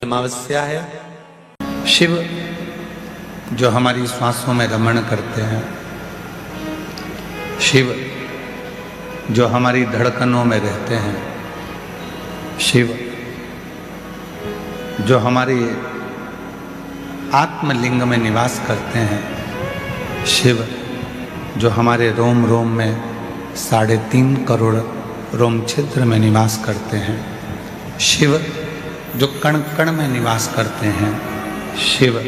अमावस्या है। शिव जो हमारी श्वासों में रमण करते हैं, शिव जो हमारी धड़कनों में रहते हैं, शिव जो हमारी आत्मलिंग में निवास करते हैं, शिव जो हमारे रोम रोम में 3.5 करोड़ रोम छिद्र में निवास करते हैं, शिव जो कण कण में निवास करते हैं, शिव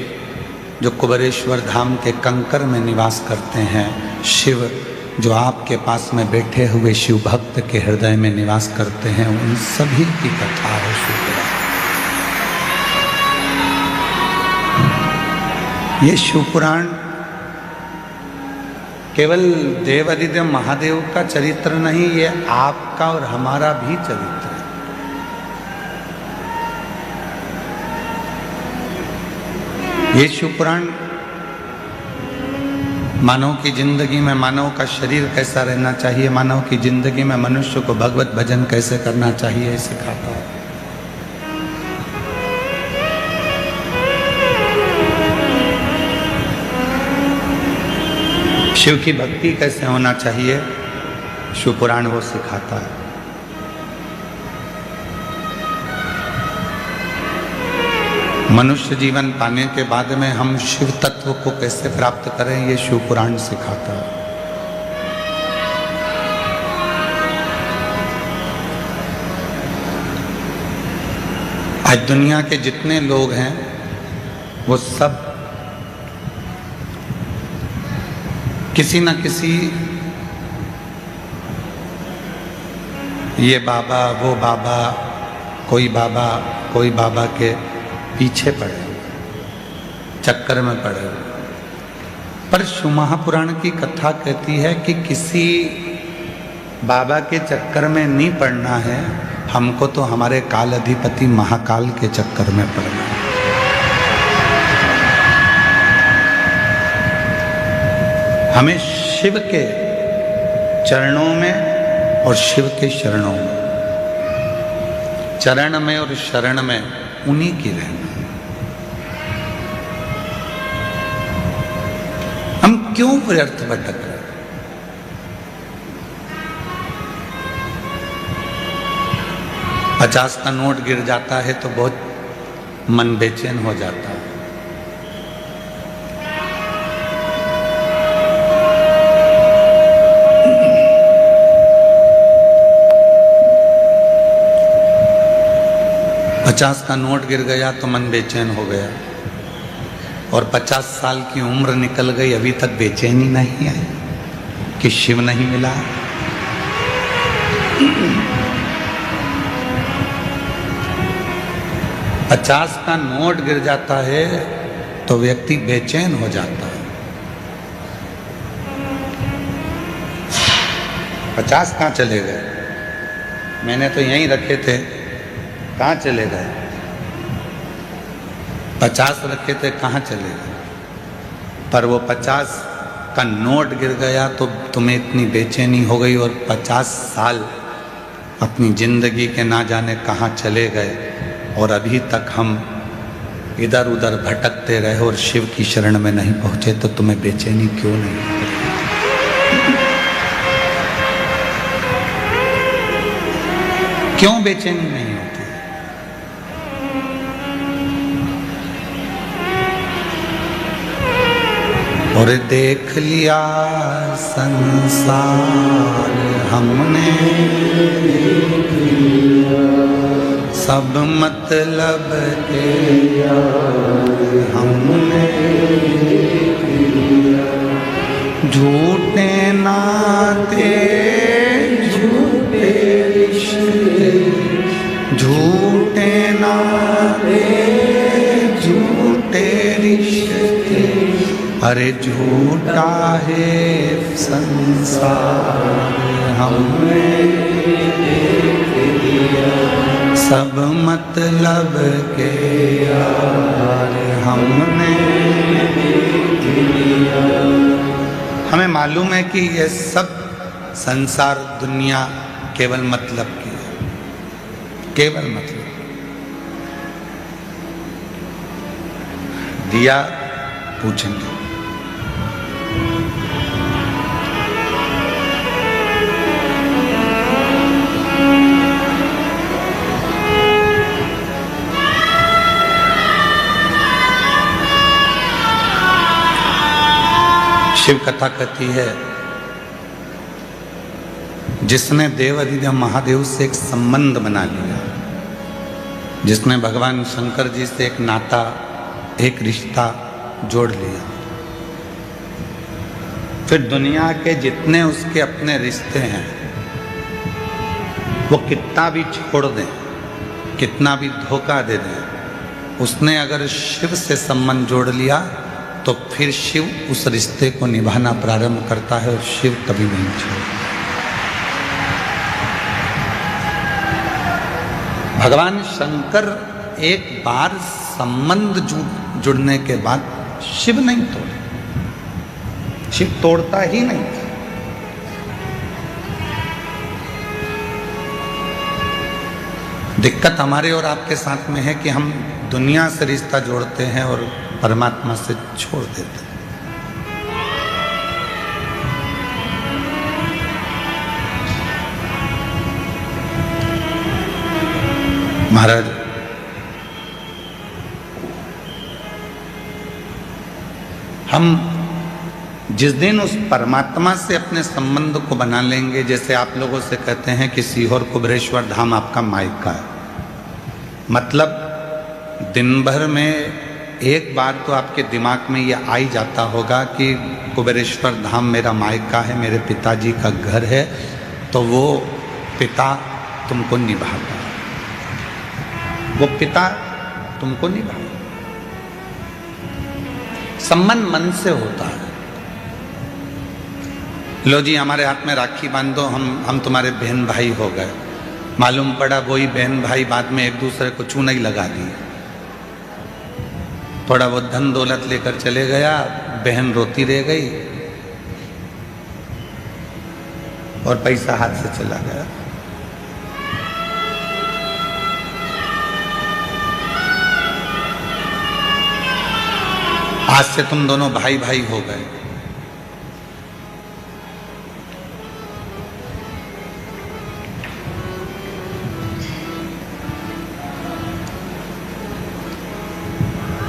जो कुबेरेश्वर धाम के कंकर में निवास करते हैं, शिव जो आपके पास में बैठे हुए शिव भक्त के हृदय में निवास करते हैं, उन सभी की कथा है शिवपुराण। ये शिवपुराण केवल देवादिदेव महादेव का चरित्र नहीं, ये आपका और हमारा भी चरित्र है। ये शिवपुराण मानव की जिंदगी में मानव का शरीर कैसा रहना चाहिए, मानव की जिंदगी में मनुष्य को भगवत भजन कैसे करना चाहिए सिखाता है। शिव की भक्ति कैसे होना चाहिए, शिवपुराण वो सिखाता है। मनुष्य जीवन पाने के बाद में हम शिव तत्व को कैसे प्राप्त करें, ये शिवपुराण सिखाता है। आज दुनिया के जितने लोग हैं वो सब किसी न किसी ये बाबा वो बाबा कोई बाबा के पीछे पड़े हुए, चक्कर में पड़े हुए। पर शिव महापुराण की कथा कहती है कि किसी बाबा के चक्कर में नहीं पड़ना है, हमको तो हमारे काल अधिपति महाकाल के चक्कर में पड़ना है। हमें शिव के चरणों में और शिव के शरणों में, चरण में और शरण में उन्हीं की रहना। हम क्यों व्यर्थ भटक रहे? $50 का नोट गिर जाता है तो बहुत मन बेचैन हो जाता है। $50 का नोट गिर गया तो मन बेचैन हो गया, और 50 साल की उम्र निकल गई, अभी तक बेचैनी नहीं आई कि शिव नहीं मिला। $50 का नोट गिर जाता है तो व्यक्ति बेचैन हो जाता है। 50 कहाँ चले गए? मैंने तो यहीं रखे थे, कहाँ चले गए? 50 रखे थे, कहाँ चले गए? पर वो 50 का नोट गिर गया तो तुम्हें इतनी बेचैनी हो गई, और 50 साल अपनी जिंदगी के ना जाने कहाँ चले गए, और अभी तक हम इधर उधर भटकते रहे और शिव की शरण में नहीं पहुंचे, तो तुम्हें बेचैनी क्यों नहीं हो रही? क्यों बेचैनी नहीं होती? और देख लिया संसार हमने, सब मतलब के हमने, झूठे नाते झूठे रिश्ते, झूठे नाते झूठे रिश्ते, अरे झूठा है संसार हमने देख लिया, सब मतलब के यार हमने देख लिया। हमें मालूम है कि ये सब संसार दुनिया केवल मतलब की है, केवल मतलब। दिया पूछेंगे। शिव कथा कहती है, जिसने देवाधिदेव महादेव से एक संबंध बना लिया, जिसने भगवान शंकर जी से एक नाता, एक रिश्ता जोड़ लिया, फिर दुनिया के जितने उसके अपने रिश्ते हैं वो कितना भी छोड़ दें, कितना भी धोखा दे दें, उसने अगर शिव से संबंध जोड़ लिया तो फिर शिव उस रिश्ते को निभाना प्रारंभ करता है और शिव कभी नहीं छोड़ता। भगवान शंकर एक बार संबंध जुड़ने के बाद शिव नहीं तोड़े, शिव तोड़ता ही नहीं था। दिक्कत हमारे और आपके साथ में है कि हम दुनिया से रिश्ता जोड़ते हैं और परमात्मा से छोड़ देते हैं। महाराज, हम जिस दिन उस परमात्मा से अपने संबंध को बना लेंगे, जैसे आप लोगों से कहते हैं कि सीहोर कुबेरेश्वर धाम आपका मायका है, मतलब दिन भर में एक बार तो आपके दिमाग में ये आ ही जाता होगा कि कुबेरेश्वर धाम मेरा मायका है, मेरे पिताजी का घर है, तो वो पिता तुमको निभाता है, वो पिता तुमको निभाता। संबंध मन से होता है। लो जी, हमारे हाथ में राखी बांध दो, हम तुम्हारे बहन भाई हो गए। मालूम पड़ा वही बहन भाई बाद में एक दूसरे को चूना ही लगा दिए, थोड़ा बहुत धन दौलत लेकर चले गया, बहन रोती रह गई और पैसा हाथ से चला गया। आज से तुम दोनों भाई भाई हो गए।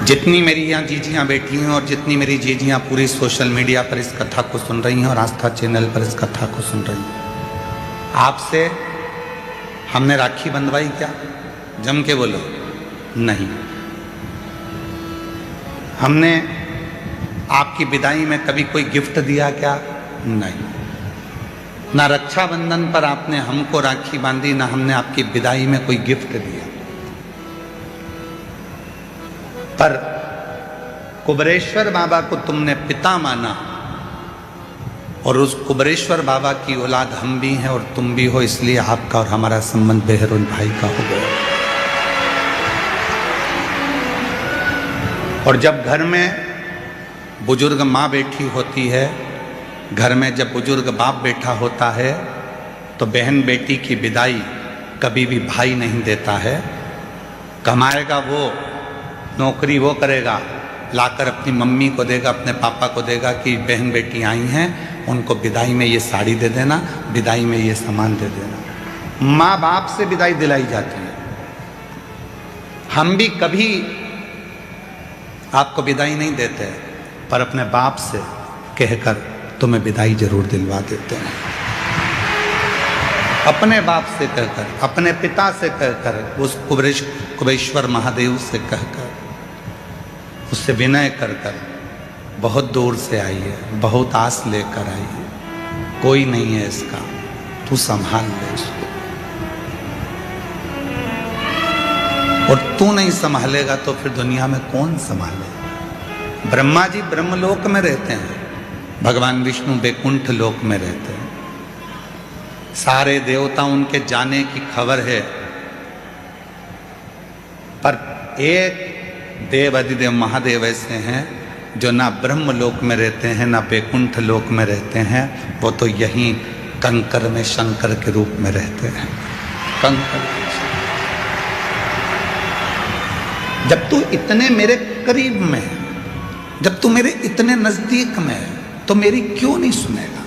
जितनी मेरी यहाँ जीजियाँ बैठी हैं और जितनी मेरी जीजियाँ पूरी सोशल मीडिया पर इस कथा को सुन रही हैं और आस्था चैनल पर इस कथा को सुन रही हैं, आपसे हमने राखी बंधवाई क्या? जम के बोलो। नहीं। हमने आपकी विदाई में कभी कोई गिफ्ट दिया क्या? नहीं। ना रक्षाबंधन पर आपने हमको राखी बांधी, ना हमने आपकी विदाई में कोई गिफ्ट दिया। पर कुबेरेश्वर बाबा को तुमने पिता माना और उस कुबेरेश्वर बाबा की औलाद हम भी हैं और तुम भी हो, इसलिए आपका और हमारा संबंध बहन भाई का हो गया। और जब घर में बुजुर्ग माँ बैठी होती है, घर में जब बुजुर्ग बाप बैठा होता है, तो बहन बेटी की विदाई कभी भी भाई नहीं देता है। कमाएगा वो, नौकरी वो करेगा, लाकर अपनी मम्मी को देगा, अपने पापा को देगा कि बहन बेटी आई हैं, उनको विदाई में ये साड़ी दे देना, विदाई में ये सामान दे देना। माँ बाप से विदाई दिलाई जाती है। हम भी कभी आपको विदाई नहीं देते, पर अपने बाप से कहकर तुम्हें विदाई जरूर दिलवा देते हैं। अपने बाप से कहकर, अपने पिता से कहकर, उस कुबेरेश्वर महादेव से कहकर, उससे विनय कर कर, बहुत दूर से आई है, बहुत आस लेकर आई है, कोई नहीं है इसका, तू संभाल ले इसको। और तू नहीं संभालेगा तो फिर दुनिया में कौन संभाले? ब्रह्मा जी ब्रह्मलोक में रहते हैं, भगवान विष्णु बैकुंठ लोक में रहते हैं। सारे देवता उनके जाने की खबर है, पर एक देव अधिदेव महादेव ऐसे हैं जो ना ब्रह्म लोक में रहते हैं ना बैकुंठ लोक में रहते हैं, वो तो यहीं कंकर में शंकर के रूप में रहते हैं। कंकर। जब तू इतने मेरे करीब में है, जब तू मेरे इतने नजदीक में है तो मेरी क्यों नहीं सुनेगा?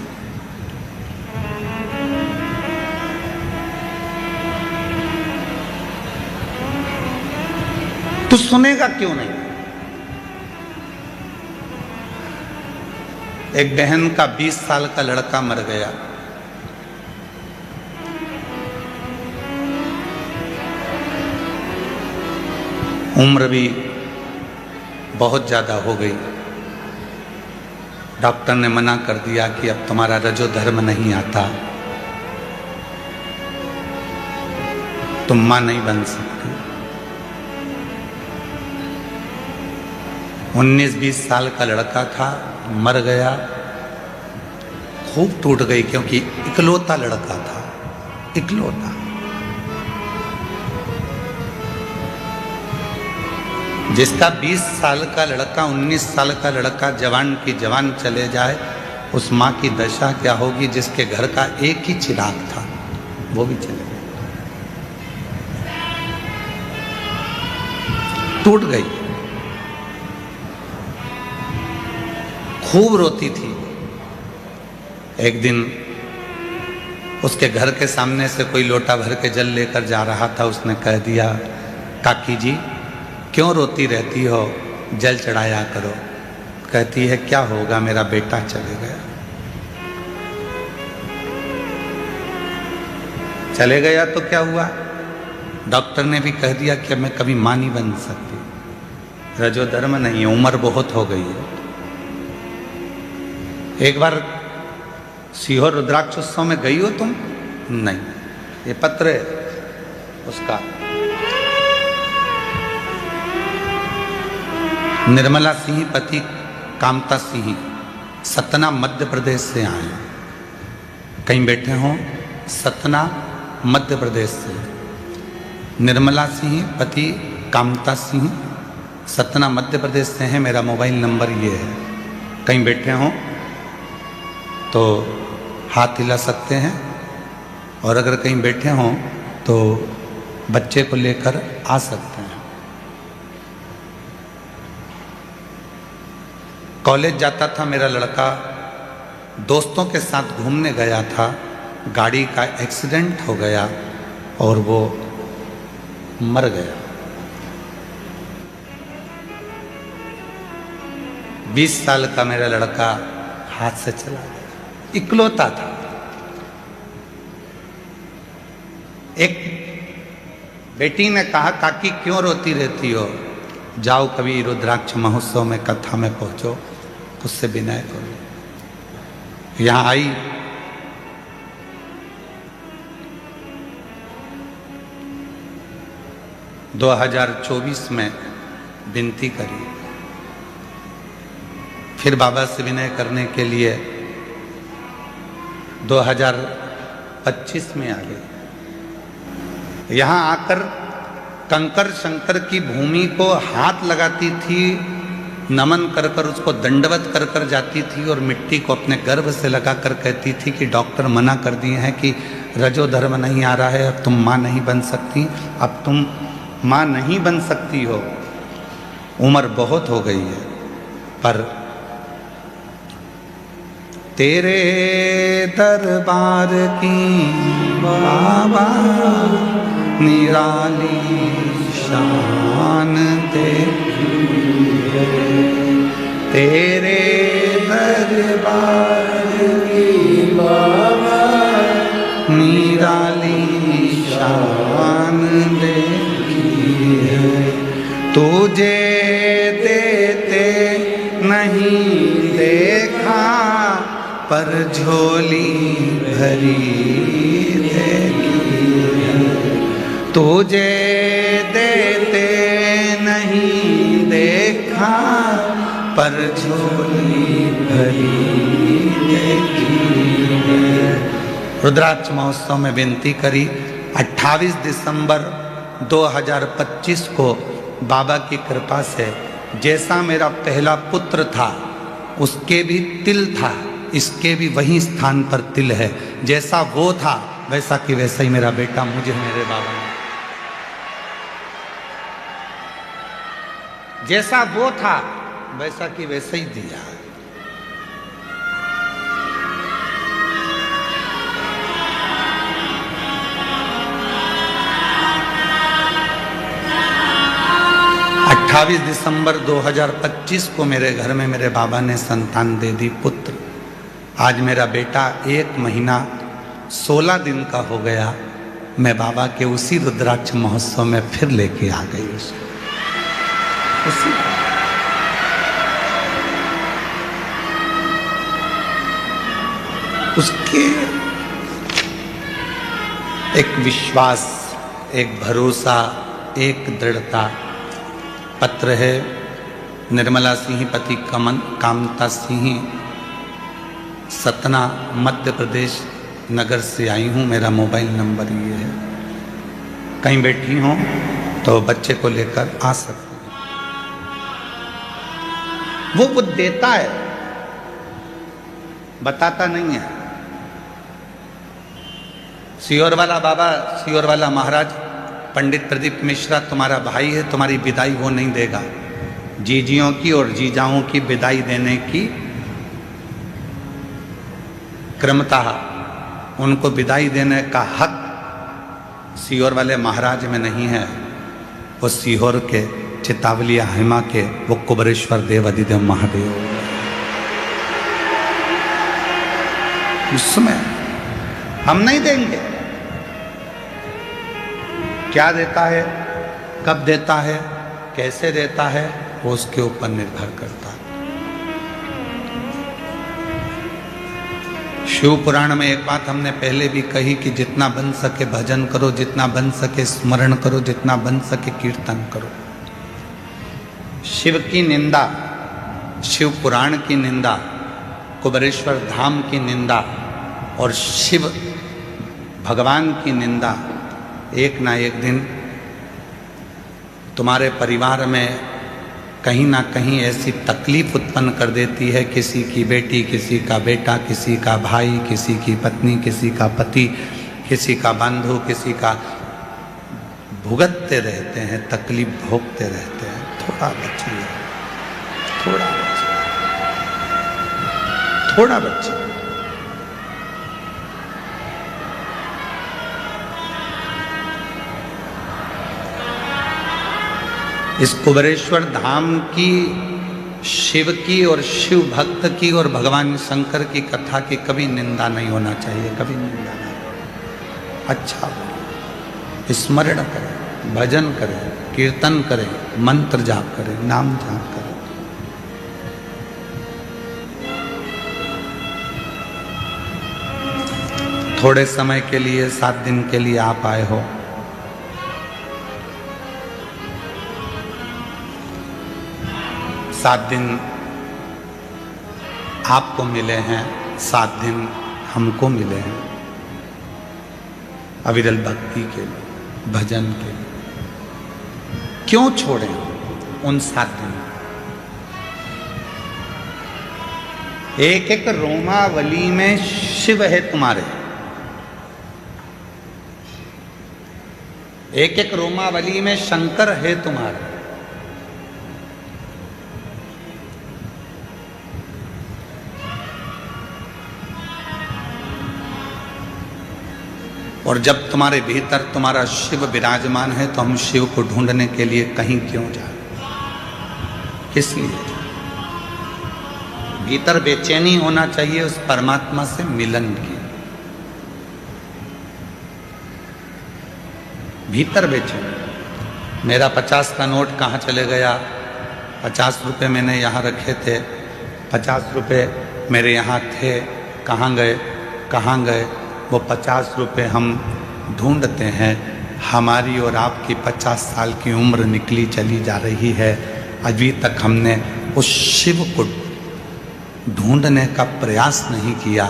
तू सुनेगा क्यों नहीं? एक बहन का 20 साल का लड़का मर गया। उम्र भी बहुत ज्यादा हो गई। डॉक्टर ने मना कर दिया कि अब तुम्हारा रजो धर्म नहीं आता, तुम मां नहीं बन सकती। 19-20 साल का लड़का था, मर गया। खूब टूट गई क्योंकि इकलौता लड़का था, इकलौता। जिसका 20 साल का लड़का, 19 साल का लड़का जवान की जवान चले जाए, उस मां की दशा क्या होगी जिसके घर का एक ही चिराग था, वो भी चले गए, टूट गई। खूब रोती थी। एक दिन उसके घर के सामने से कोई लोटा भर के जल लेकर जा रहा था। उसने कह दिया, काकी जी क्यों रोती रहती हो, जल चढ़ाया करो। कहती है, क्या होगा, मेरा बेटा चले गया। चले गया तो क्या हुआ? डॉक्टर ने भी कह दिया कि मैं कभी मां नहीं बन सकती, रजो धर्म नहीं है, उम्र बहुत हो गई है। एक बार सीहोर रुद्राक्ष उत्सव में गई हो तुम? नहीं। ये पत्र है उसका। निर्मला सिंह पति कामता सिंह, सतना मध्य प्रदेश से आए। कहीं बैठे हो? सतना मध्य प्रदेश से। निर्मला सिंह पति कामता सिंह, सतना मध्य प्रदेश से हैं। मेरा मोबाइल नंबर ये है। कहीं बैठे हो तो हाथ हिला सकते हैं, और अगर कहीं बैठे हों तो बच्चे को लेकर आ सकते हैं। कॉलेज जाता था मेरा लड़का, दोस्तों के साथ घूमने गया था, गाड़ी का एक्सीडेंट हो गया और वो मर गया। 20 साल का मेरा लड़का हाथ से चला गया, इकलौता था। एक बेटी ने कहा, काकी क्यों रोती रहती हो, जाओ कभी रुद्राक्ष महोत्सव में कथा में पहुंचो, उससे विनय करो। यहां आई, – 2024 में विनती करी, फिर बाबा से विनय करने के लिए 2025 में आ गई। यहाँ आकर कंकर शंकर की भूमि को हाथ लगाती थी, नमन कर कर उसको दंडवत कर कर जाती थी, और मिट्टी को अपने गर्भ से लगा कर कहती थी कि डॉक्टर मना कर दिए हैं कि रजो धर्म नहीं आ रहा है, अब तुम माँ नहीं बन सकती, अब तुम माँ नहीं बन सकती हो, उम्र बहुत हो गई है। पर तेरे दरबार की बाबा निराली शान देखी है, तेरे दरबार की बाबा निराली शान देखी है। तुझे देते नहीं देखा, पर झोली भरी देखी है। तुझे देते नहीं देखा, पर झोली भरी देखी है। रुद्राक्ष महोत्सव में विनती करी। 28 दिसंबर 2025 को बाबा की कृपा से जैसा मेरा पहला पुत्र था उसके भी तिल था, इसके भी वही स्थान पर तिल है। जैसा वो था वैसा कि वैसा ही मेरा बेटा मुझे मेरे बाबा ने, जैसा वो था वैसा कि वैसा ही दिया। दिसंबर 2025 को मेरे घर में मेरे बाबा ने संतान दे दी, पुत्र। आज मेरा बेटा 1 महीना 16 दिन का हो गया। मैं बाबा के उसी रुद्राक्ष महोत्सव में फिर लेके आ गई उसके एक विश्वास, एक भरोसा, एक दृढ़ता। पत्र है निर्मला सिंह पति कामता सिंह, सतना मध्य प्रदेश नगर से आई हूँ। मेरा मोबाइल नंबर ये है, कहीं बैठी हूँ तो बच्चे को लेकर आ सकते हैं। वो बुद्ध देता है, बताता नहीं है। सियोर वाला बाबा, सियोर वाला महाराज पंडित प्रदीप मिश्रा तुम्हारा भाई है, तुम्हारी विदाई वो नहीं देगा। जीजियों की और जीजाओं की विदाई देने की क्रमता, उनको विदाई देने का हक सीहोर वाले महाराज में नहीं है। वो सीहोर के चितावलिया हिमा के वो कुबरेश्वर देव अधिदेव महादेव, उसमें हम नहीं देंगे। क्या देता है, कब देता है, कैसे देता है, वो उसके ऊपर निर्भर करता है। शिव पुराण में एक बात हमने पहले भी कही कि जितना बन सके भजन करो, जितना बन सके स्मरण करो, जितना बन सके कीर्तन करो। शिव की निंदा, शिव पुराण की निंदा, कुबरेश्वर धाम की निंदा और शिव भगवान की निंदा एक ना एक दिन तुम्हारे परिवार में कहीं ना कहीं ऐसी तकलीफ उत्पन्न कर देती है। किसी की बेटी, किसी का बेटा, किसी का भाई, किसी की पत्नी, किसी का पति, किसी का बंधु, किसी का भुगतते रहते हैं, तकलीफ भोगते रहते हैं। थोड़ा बचिए, थोड़ा बचिए, थोड़ा बचिए। इस कुबरेश्वर धाम की, शिव की और शिव भक्त की और भगवान शंकर की कथा की कभी निंदा नहीं होना चाहिए, कभी निंदा नहीं। अच्छा स्मरण करें, भजन करें, कीर्तन करें, मंत्र जाप करें, नाम जाप करें। थोड़े समय के लिए, 7 दिन के लिए आप आए हो, 7 दिन आपको मिले हैं, 7 दिन हमको मिले हैं अविरल भक्ति के लिए, भजन के लिए। क्यों छोड़ें उन 7 दिन? एक एक रोमावली में शिव है तुम्हारे, एक एक रोमावली में शंकर है तुम्हारे। और जब तुम्हारे भीतर तुम्हारा शिव विराजमान है तो हम शिव को ढूंढने के लिए कहीं क्यों जाए? किस लिए? भीतर बेचैनी होना चाहिए उस परमात्मा से मिलन की। भीतर बेचैनी। मेरा 50 का नोट कहाँ चले गया? 50 रुपये मैंने यहाँ रखे थे, 50 रुपये मेरे यहाँ थे, कहाँ गए, कहाँ गए? वो 50 रुपये हम ढूंढते हैं। हमारी और आपकी 50 साल की उम्र निकली चली जा रही है, अभी तक हमने उस शिव को ढूंढने का प्रयास नहीं किया।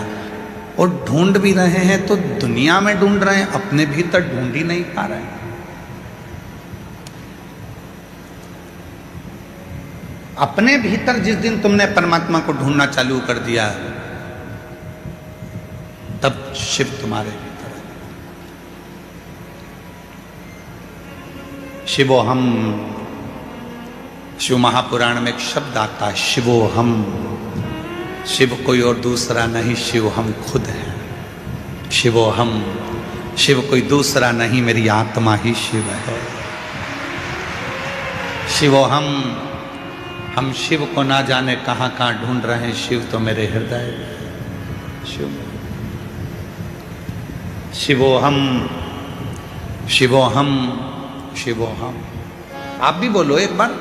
और ढूंढ भी रहे हैं तो दुनिया में ढूंढ रहे हैं, अपने भीतर ढूंढ ही नहीं पा रहे हैं। अपने भीतर जिस दिन तुमने परमात्मा को ढूंढना चालू कर दिया तब शिव तुम्हारे भीतर है। शिवो हम शिव महापुराण में एक शब्द आता है, शिवोहम। शिव कोई और दूसरा नहीं, शिव हम खुद हैं। शिवोहम, शिव कोई दूसरा नहीं, मेरी आत्मा ही शिव है। शिवोहम, हम शिव को ना जाने कहाँ कहाँ ढूंढ रहे हैं, शिव तो मेरे हृदय में। शिव शिवोहम, शिवोहम, शिवोहम। आप भी बोलो एक बार,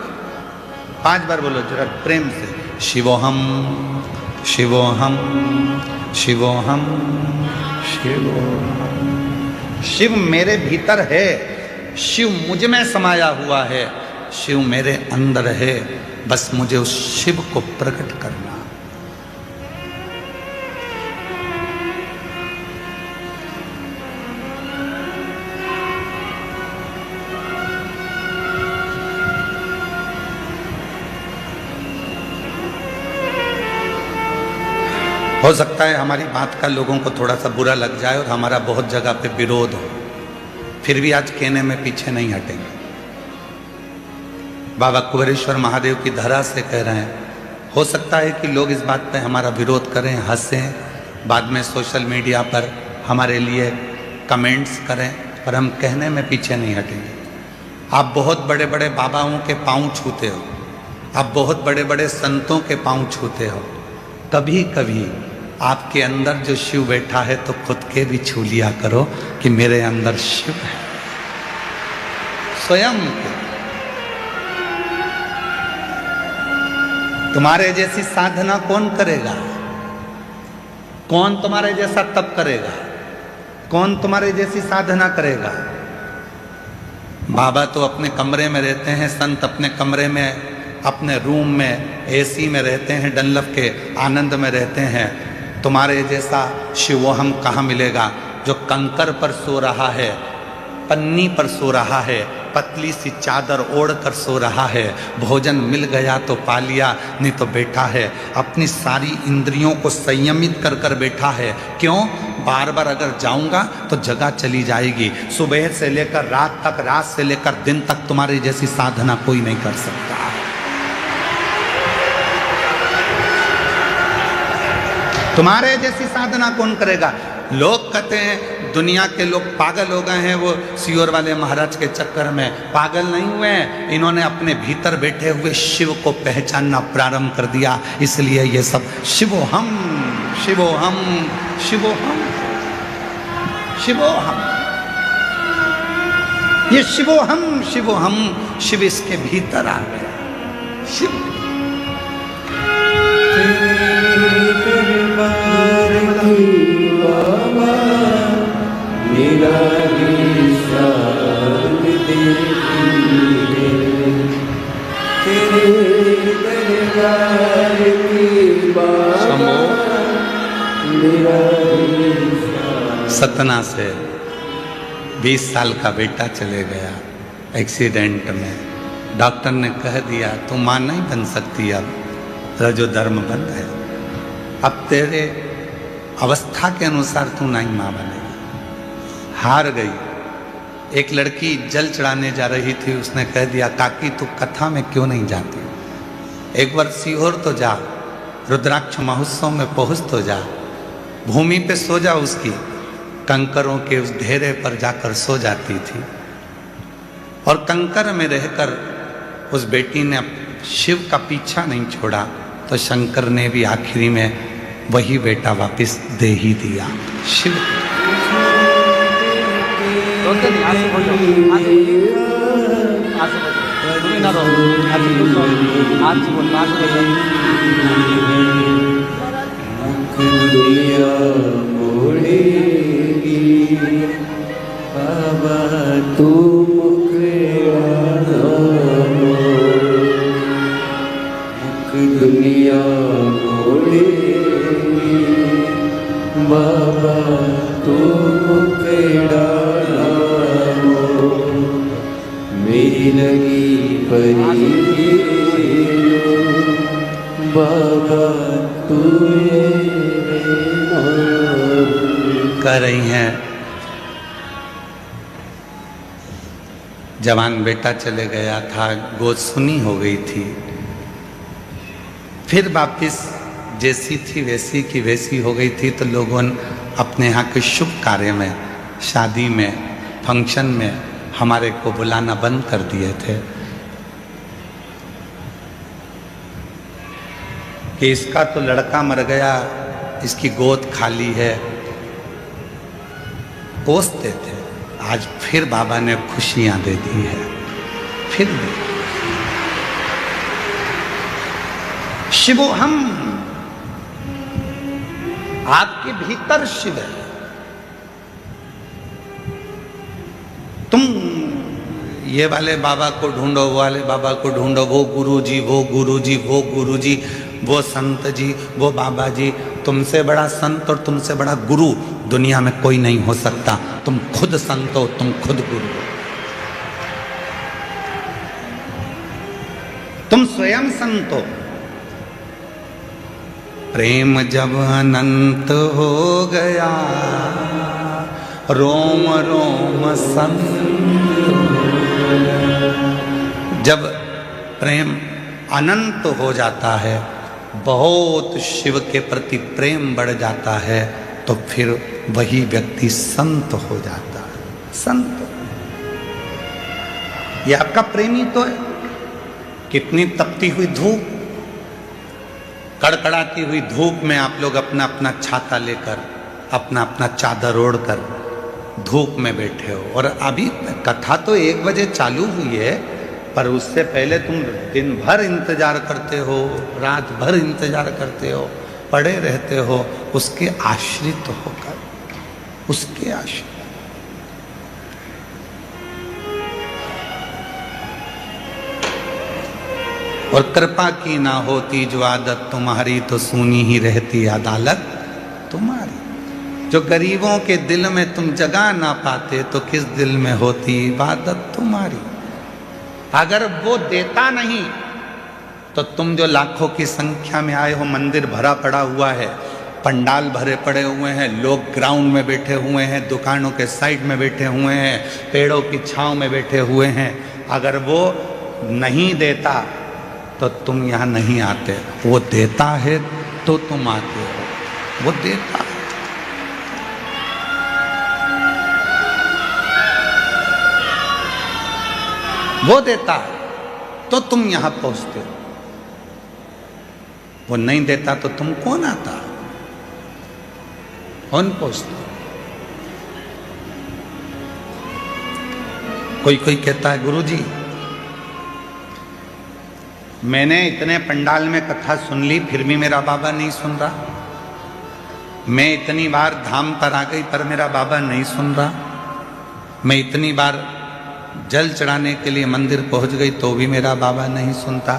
5 बार बोलो जरा प्रेम से। शिवोहम, शिवोहम, शिवोहम, शिवोहम। शिव मेरे भीतर है, शिव मुझ में समाया हुआ है, शिव मेरे अंदर है, बस मुझे उस शिव को प्रकट करना। हो सकता है हमारी बात का लोगों को थोड़ा सा बुरा लग जाए और हमारा बहुत जगह पे विरोध हो, फिर भी आज कहने में पीछे नहीं हटेंगे। बाबा कुबेरेश्वर महादेव की धरा से कह रहे हैं, हो सकता है कि लोग इस बात पे हमारा विरोध करें, हंसें, बाद में सोशल मीडिया पर हमारे लिए कमेंट्स करें, पर हम कहने में पीछे नहीं हटेंगे। आप बहुत बड़े बड़े बाबाओं के पाँव छूते हो, आप बहुत बड़े बड़े संतों के पाँव छूते हो, कभी कभी आपके अंदर जो शिव बैठा है तो खुद के भी छू लिया करो कि मेरे अंदर शिव है। स्वयं के तुम्हारे जैसी साधना कौन करेगा? कौन तुम्हारे जैसा तप करेगा? कौन तुम्हारे जैसी साधना करेगा? बाबा तो अपने कमरे में रहते हैं, संत अपने कमरे में, अपने रूम में एसी में रहते हैं, डनलप के आनंद में रहते हैं। तुम्हारे जैसा शिव हम कहाँ मिलेगा जो कंकर पर सो रहा है, पन्नी पर सो रहा है, पतली सी चादर ओढ़ कर सो रहा है। भोजन मिल गया तो पा लिया, नहीं तो बैठा है, अपनी सारी इंद्रियों को संयमित कर कर बैठा है। क्यों? बार बार अगर जाऊंगा तो जगह चली जाएगी। सुबह से लेकर रात तक, रात से लेकर दिन तक तुम्हारी जैसी साधना कोई नहीं कर सकता। तुम्हारे जैसी साधना कौन करेगा? लोग कहते हैं दुनिया के लोग पागल हो गए हैं, वो सियोर वाले महाराज के चक्कर में। पागल नहीं हुए, इन्होंने अपने भीतर बैठे हुए शिव को पहचानना प्रारंभ कर दिया, इसलिए ये सब शिवोहम, शिवोहम, शिवोहम, शिवोहम। ये शिवोहम, शिवोहम, शिव इसके भीतर आ गया। शिव सतना से 20 साल का बेटा चले गया एक्सीडेंट में। डॉक्टर ने कह दिया तू मां नहीं बन सकती, अब रजो धर्म बंद है, अब तेरे अवस्था के अनुसार तू नहीं मां बनेगी। हार गई। एक लड़की जल चढ़ाने जा रही थी, उसने कह दिया काकी तू कथा में क्यों नहीं जाती, एक बार सीहोर तो जा, रुद्राक्ष महोत्सव में पहुंच तो जा, भूमि पे सो जा, उसकी कंकरों के उस ढेरे पर जाकर सो जाती थी। और कंकर में रहकर उस बेटी ने शिव का पीछा नहीं छोड़ा, तो शंकर ने भी आखिरी में वही बेटा वापस दे ही दिया। शिव बाबा तू मुख दुनिया मोड़ेगी, बाबा तू मुख डाला मेरी लगी परी, बाबा तू कह रही हैं जवान बेटा चले गया था, गोद सुनी हो गई थी, फिर वापिस जैसी थी वैसी की वैसी हो गई थी। तो लोगों ने अपने यहाँ के शुभ कार्य में, शादी में, फंक्शन में हमारे को बुलाना बंद कर दिए थे कि इसका तो लड़का मर गया, इसकी गोद खाली है, कोसते थे। आज फिर बाबा ने खुशियां दे दी है, फिर भी शिवोहम, आपके भीतर शिव है। तुम ये वाले बाबा को ढूंढो, वो वाले बाबा को ढूंढो, वो गुरुजी, वो गुरुजी, वो गुरुजी, वो संत जी, वो बाबा जी। तुमसे बड़ा संत और तुमसे बड़ा गुरु दुनिया में कोई नहीं हो सकता। तुम खुद संत हो, तुम खुद गुरु हो, तुम स्वयं संत हो। प्रेम जब अनंत हो गया, रोम रोम संत। जब प्रेम अनंत हो जाता है, बहुत शिव के प्रति प्रेम बढ़ जाता है, तो फिर वही व्यक्ति संत हो जाता है। संत ये आपका प्रेमी तो है। कितनी तपती हुई धूप, कड़कड़ाती हुई धूप में आप लोग अपना अपना छाता लेकर, अपना अपना चादर ओढ़कर धूप में बैठे हो। और अभी कथा तो 1 बजे चालू हुई है, पर उससे पहले तुम दिन भर इंतजार करते हो, रात भर इंतजार करते हो, पड़े रहते हो उसके आश्रित होकर, उसके आश्रित। और कृपा की ना होती जो आदत तुम्हारी, तो सुनी ही रहती अदालत तुम्हारी। जो गरीबों के दिल में तुम जगा ना पाते, तो किस दिल में होती इबादत तुम्हारी। अगर वो देता नहीं तो तुम जो लाखों की संख्या में आए हो, मंदिर भरा पड़ा हुआ है, पंडाल भरे पड़े हुए हैं, लोग ग्राउंड में बैठे हुए हैं, दुकानों के साइड में बैठे हुए हैं, पेड़ों की छांव में बैठे हुए हैं, अगर वो नहीं देता तो तुम यहाँ नहीं आते। वो देता है तो तुम आते हो, वो देता है। वो देता है तो तुम यहां पहुंचते हो, वो नहीं देता तो तुम कौन आता, कौन पहुंचते। कोई कोई कहता है गुरुजी मैंने इतने पंडाल में कथा सुन ली, फिर भी मेरा बाबा नहीं सुन रहा। मैं इतनी बार धाम पर आ गई पर मेरा बाबा नहीं सुन रहा। मैं इतनी बार जल चढ़ाने के लिए मंदिर पहुंच गई तो भी मेरा बाबा नहीं सुनता।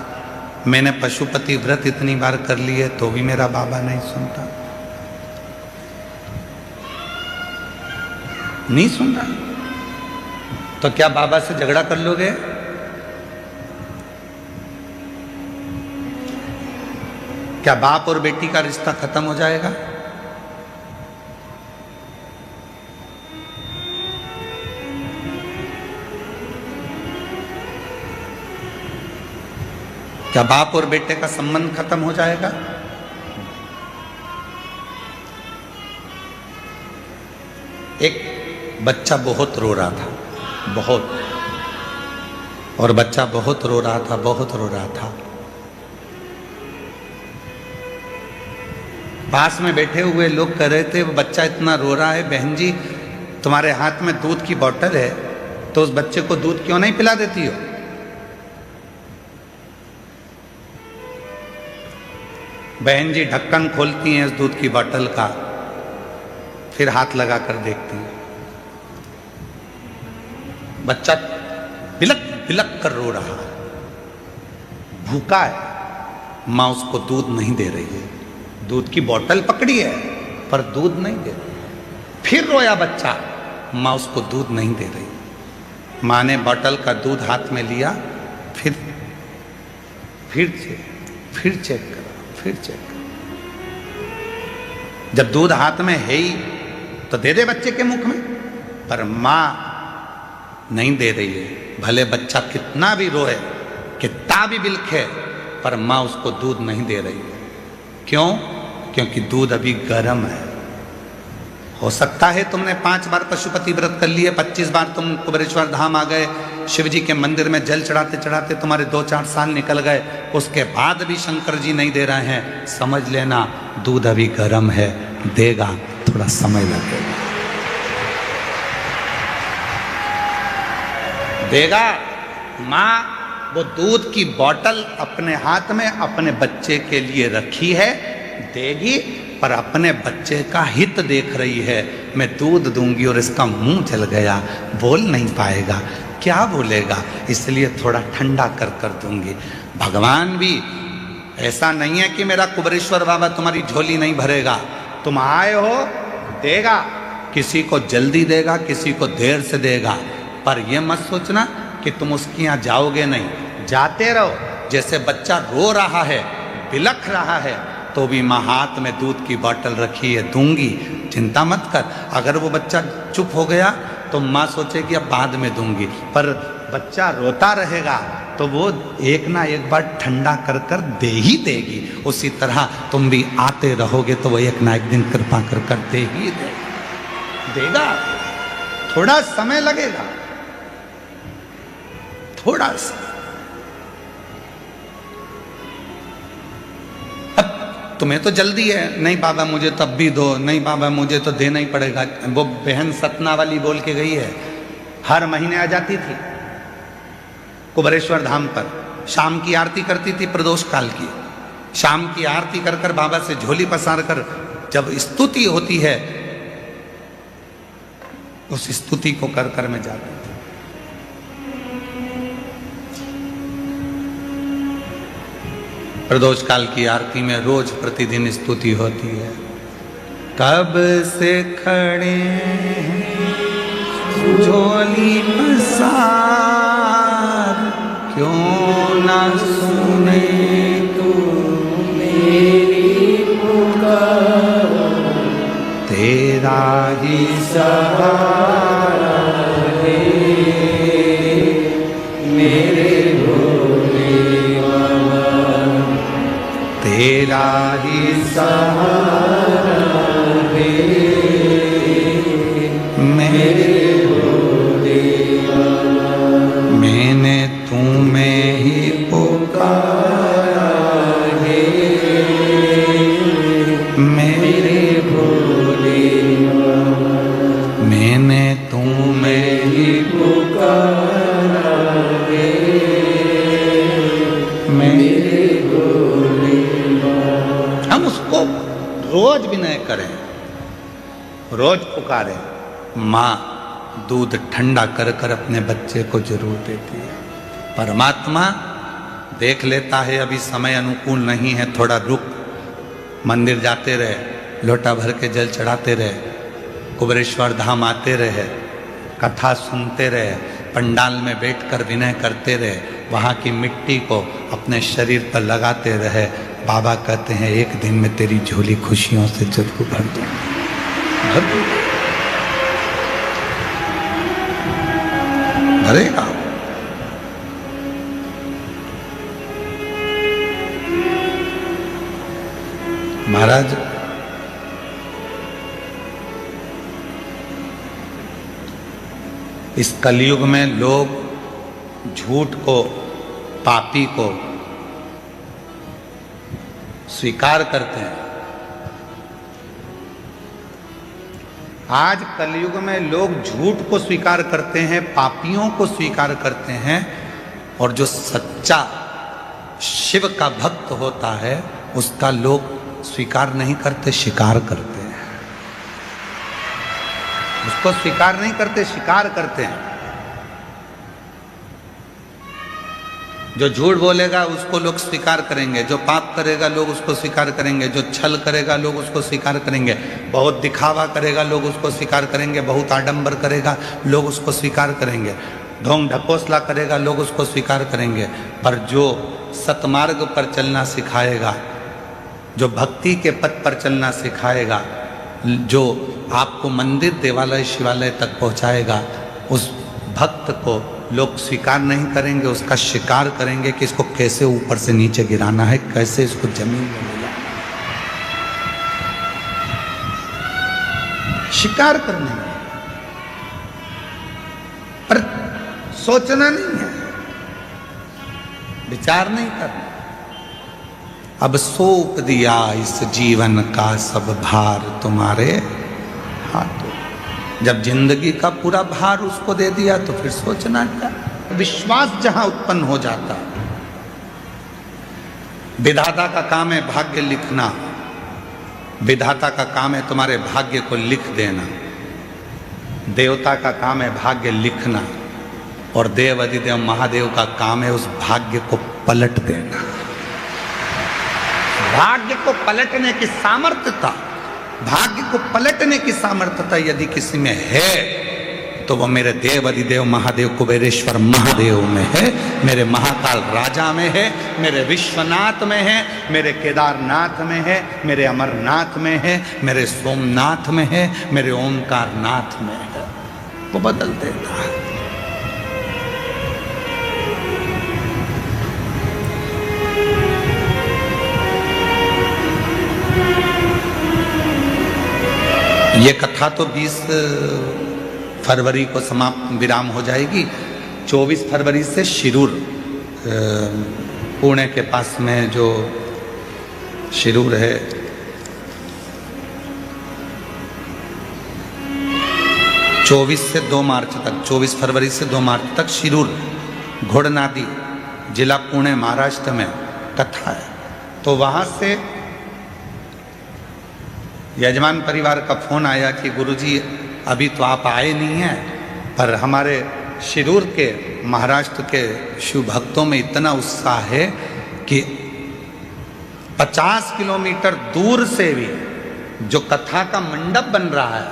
मैंने पशुपति व्रत इतनी बार कर लिए तो भी मेरा बाबा नहीं सुनता। नहीं सुन रहा तो क्या बाबा से झगड़ा कर लोगे? क्या बाप और बेटी का रिश्ता खत्म हो जाएगा? क्या बाप और बेटे का संबंध खत्म हो जाएगा? एक बच्चा बहुत रो रहा था, बहुत, और बच्चा बहुत रो रहा था, बहुत रो रहा था। पास में बैठे हुए लोग कह रहे थे वो बच्चा इतना रो रहा है, बहन जी तुम्हारे हाथ में दूध की बोतल है तो उस बच्चे को दूध क्यों नहीं पिला देती हो? बहन जी ढक्कन खोलती हैं इस दूध की बोतल का, फिर हाथ लगा कर देखती है, बच्चा बिलक बिलक कर रो रहा है, भूखा है, मां उसको दूध नहीं दे रही है। दूध की बोतल पकड़ी है पर दूध नहीं दे रही। फिर रोया बच्चा, मां उसको दूध नहीं दे रही। मां ने बोतल का दूध हाथ में लिया, फिर चेक करा, फिर चेक करा। जब दूध हाथ में है ही तो दे दे बच्चे के मुख में, पर मां नहीं दे रही है। भले बच्चा कितना भी रोए, कितना भी बिलखे, पर माँ उसको दूध नहीं दे रही है। क्यों? क्योंकि दूध अभी गर्म है। हो सकता है तुमने 5 बार पशुपति व्रत कर लिए, 25 बार तुम कुबेरेश्वर धाम आ गए, शिव जी के मंदिर में जल चढ़ाते चढ़ाते तुम्हारे 2-4 साल निकल गए, उसके बाद भी शंकर जी नहीं दे रहे हैं, समझ लेना दूध अभी गर्म है, देगा, थोड़ा समय लगेगा, देगा। माँ वो दूध की बोतल अपने हाथ में अपने बच्चे के लिए रखी है, देगी, पर अपने बच्चे का हित देख रही है। मैं दूध दूंगी और इसका मुंह जल गया, बोल नहीं पाएगा, क्या बोलेगा, इसलिए थोड़ा ठंडा कर कर दूंगी। भगवान भी ऐसा नहीं है कि मेरा कुबेरेश्वर बाबा तुम्हारी झोली नहीं भरेगा, तुम आए हो, देगा, किसी को जल्दी देगा, किसी को देर से देगा, पर यह मत सोचना कि तुम उसके यहाँ जाओगे नहीं, जाते रहो। जैसे बच्चा रो रहा है, बिलख रहा है, तो भी माँ हाथ में दूध की बोतल रखी है, दूंगी, चिंता मत कर। अगर वो बच्चा चुप हो गया तो माँ सोचे कि अब बाद में दूंगी, पर बच्चा रोता रहेगा तो वो एक ना एक बार ठंडा कर कर दे ही देगी। उसी तरह तुम भी आते रहोगे तो वो एक ना एक दिन कृपा कर कर दे ही देगा। थोड़ा समय लगेगा, थोड़ा सा। तुम्हें तो जल्दी है, नहीं बाबा मुझे तब भी दो, नहीं बाबा मुझे तो देना ही पड़ेगा। वो बहन सतना वाली बोल के गई है, हर महीने आ जाती थी कुबेरेश्वर धाम पर, शाम की आरती करती थी, प्रदोष काल की शाम की आरती कर कर बाबा से झोली पसार कर जब स्तुति होती है, उस स्तुति को कर कर में जाती थी। प्रदोष काल की आरती में रोज प्रतिदिन स्तुति होती है। कब से खड़े हैं झोली पसार, क्यों ना सुने तू मेरी पुकार, तेरा ही सहारा है मेरे तेरा ही सहारा है मेरे भोले बाबा, मैंने तुम्हें ही पुकारा है मेरे भोले बाबा, मैंने तुम्हें ही पुकारा है मेरे भोले। हम उसको रोज विनय करें, रोज पुकारें। माँ दूध ठंडा कर कर अपने बच्चे को जरूर देती है। परमात्मा देख लेता है अभी समय अनुकूल नहीं है, थोड़ा रुक, मंदिर जाते रहे, लोटा भर के जल चढ़ाते रहे, कुबेरेश्वर धाम आते रहे, कथा सुनते रहे, पंडाल में बैठकर विनय करते रहे, वहाँ की मिट्टी को अपने शरीर पर लगाते रहे। बाबा कहते हैं एक दिन में तेरी झोली खुशियों से जरूर भर दूंगा, भर दूंगा, भरेगा। महाराज इस कलयुग में लोग झूठ को, पापी को स्वीकार करते हैं। आज कलयुग में लोग झूठ को स्वीकार करते हैं, पापियों को स्वीकार करते हैं, और जो सच्चा शिव का भक्त होता है उसका लोग स्वीकार नहीं करते, शिकार करते हैं। उसको स्वीकार नहीं करते, शिकार करते हैं। जो झूठ बोलेगा उसको लोग स्वीकार करेंगे, जो पाप करेगा लोग उसको स्वीकार करेंगे, जो छल करेगा लोग उसको स्वीकार करेंगे, बहुत दिखावा करेगा लोग उसको स्वीकार करेंगे, बहुत आडंबर करेगा लोग उसको स्वीकार करेंगे, ढोंग ढकोसला करेगा लोग उसको स्वीकार करेंगे। पर जो सतमार्ग पर चलना सिखाएगा, जो भक्ति के पथ पर चलना सिखाएगा, जो आपको मंदिर देवालय शिवालय तक पहुंचाएगा, उस भक्त को लोग स्वीकार नहीं करेंगे, उसका शिकार करेंगे कि इसको कैसे ऊपर से नीचे गिराना है, कैसे इसको जमीन में मिलाना है, शिकार करने में, पर सोचना नहीं है, विचार नहीं करना। अब सौंप दिया इस जीवन का सब भार तुम्हारे हाथों। जब जिंदगी का पूरा भार उसको दे दिया तो फिर सोचना क्या। विश्वास जहां उत्पन्न हो जाता है, विधाता का काम है भाग्य लिखना, विधाता का काम है तुम्हारे भाग्य को लिख देना, देवता का काम है भाग्य लिखना, और देव अधिदेव महादेव का काम है उस भाग्य को पलट देना। भाग्य को पलटने की सामर्थ्यता, भाग्य को पलटने की सामर्थ्यता यदि किसी में है तो वो मेरे देव अधिदेव महादेव कुबेरेश्वर महादेव में है, मेरे महाकाल राजा में है, मेरे विश्वनाथ में है, मेरे केदारनाथ में है, मेरे अमरनाथ में है, मेरे सोमनाथ में है, मेरे ओंकार नाथ में है। वो बदल देता है। ये कथा तो 20 फरवरी को समाप्त विराम हो जाएगी। 24 फरवरी से शिरूर, पुणे के पास में जो शिरूर है, चौबीस से 2 मार्च तक, 24 फरवरी से 2 मार्च तक शिरूर घोड़नादी जिला पुणे महाराष्ट्र में कथा है। तो वहाँ से यजमान परिवार का फोन आया कि गुरुजी अभी तो आप आए नहीं हैं, पर हमारे शिरूर के महाराष्ट्र के शिव भक्तों में इतना उत्साह है कि 50 किलोमीटर दूर से भी जो कथा का मंडप बन रहा है,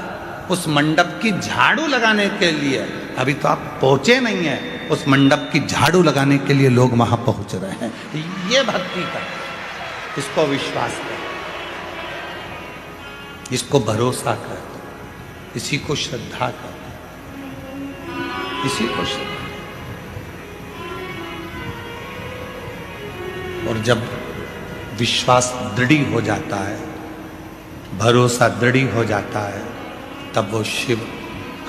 उस मंडप की झाड़ू लगाने के लिए, अभी तो आप पहुंचे नहीं हैं, उस मंडप की झाड़ू लगाने के लिए लोग वहां पहुंच रहे हैं। ये भक्ति का, इसको विश्वास कर, इसको भरोसा कर, इसी को श्रद्धा कर, इसी को श्रद्धा। और जब विश्वास दृढ़ हो जाता है, भरोसा दृढ़ हो जाता है, तब वो शिव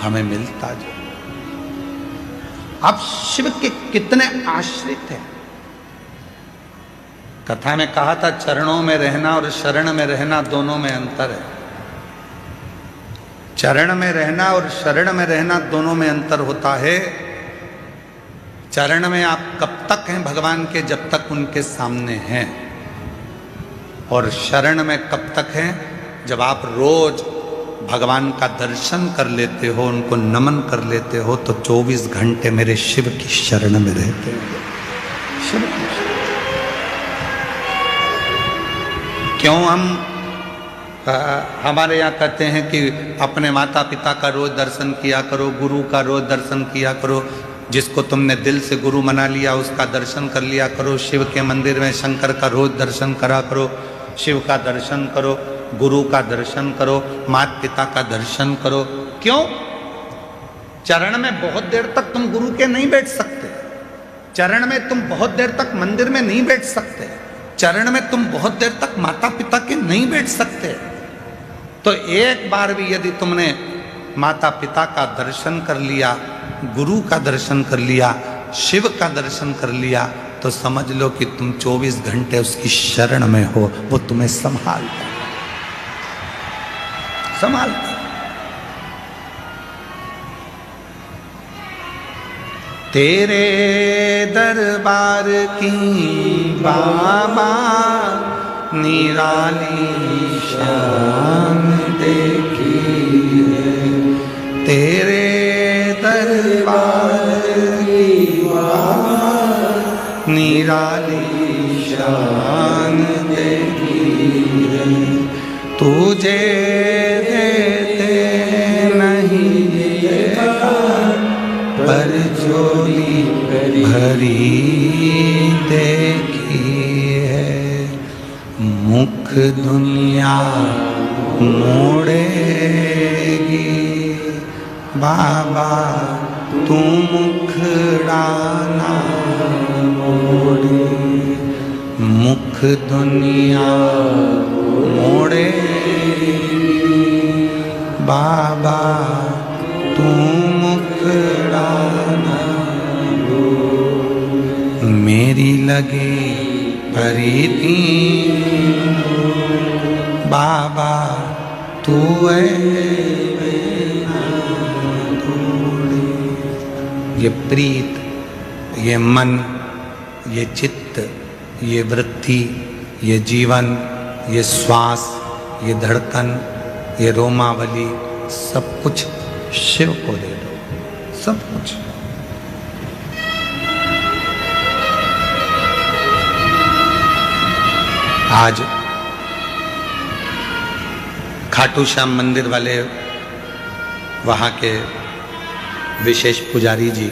हमें मिलता जाए। अब शिव के कितने आश्रित हैं। कथा में कहा था चरणों में रहना और शरण में रहना दोनों में अंतर है। चरण में रहना और शरण में रहना दोनों में अंतर होता है। चरण में आप कब तक हैं भगवान के, जब तक उनके सामने हैं, और शरण में कब तक हैं, जब आप रोज भगवान का दर्शन कर लेते हो, उनको नमन कर लेते हो, तो 24 घंटे मेरे शिव की शरण में रहते हो। शिव की शरण। क्यों हम हमारे यहाँ कहते हैं कि अपने माता पिता का रोज दर्शन किया करो, गुरु का रोज दर्शन किया करो, जिसको तुमने दिल से गुरु मना लिया उसका दर्शन कर लिया करो, शिव के मंदिर में शंकर का रोज दर्शन करा करो, शिव का दर्शन करो, गुरु का दर्शन करो, माता पिता का दर्शन करो। क्यों? चरण में बहुत देर तक तुम गुरु के नहीं बैठ सकते, चरण में तुम बहुत देर तक मंदिर में नहीं बैठ सकते, चरण में तुम बहुत देर तक माता पिता के नहीं बैठ सकते। तो एक बार भी यदि तुमने माता पिता का दर्शन कर लिया, गुरु का दर्शन कर लिया, शिव का दर्शन कर लिया, तो समझ लो कि तुम 24 घंटे उसकी शरण में हो। वो तुम्हें संभालता संभालता। तेरे दरबार की बाबा निराली शान देखी है, तेरे दरबार की बाबा निराली शान देखी है। तुझे देते नहीं देखा, पर झोली भरी देखी है। मुख दुनिया मोड़ेगी, बाबा तू मुखड़ा ना मोड़े, मुख दुनिया मोड़े बाबा तू मुखड़ा ना मोड़े, मेरी लगे प्रीति बाबा तू ये प्रीत, ये मन, ये चित्त, ये वृत्ति, ये जीवन, ये श्वास, ये धड़कन, ये रोमावली, सब कुछ शिव को दे दो, सब कुछ। आज खाटू श्याम मंदिर वाले वहाँ के विशेष पुजारी जी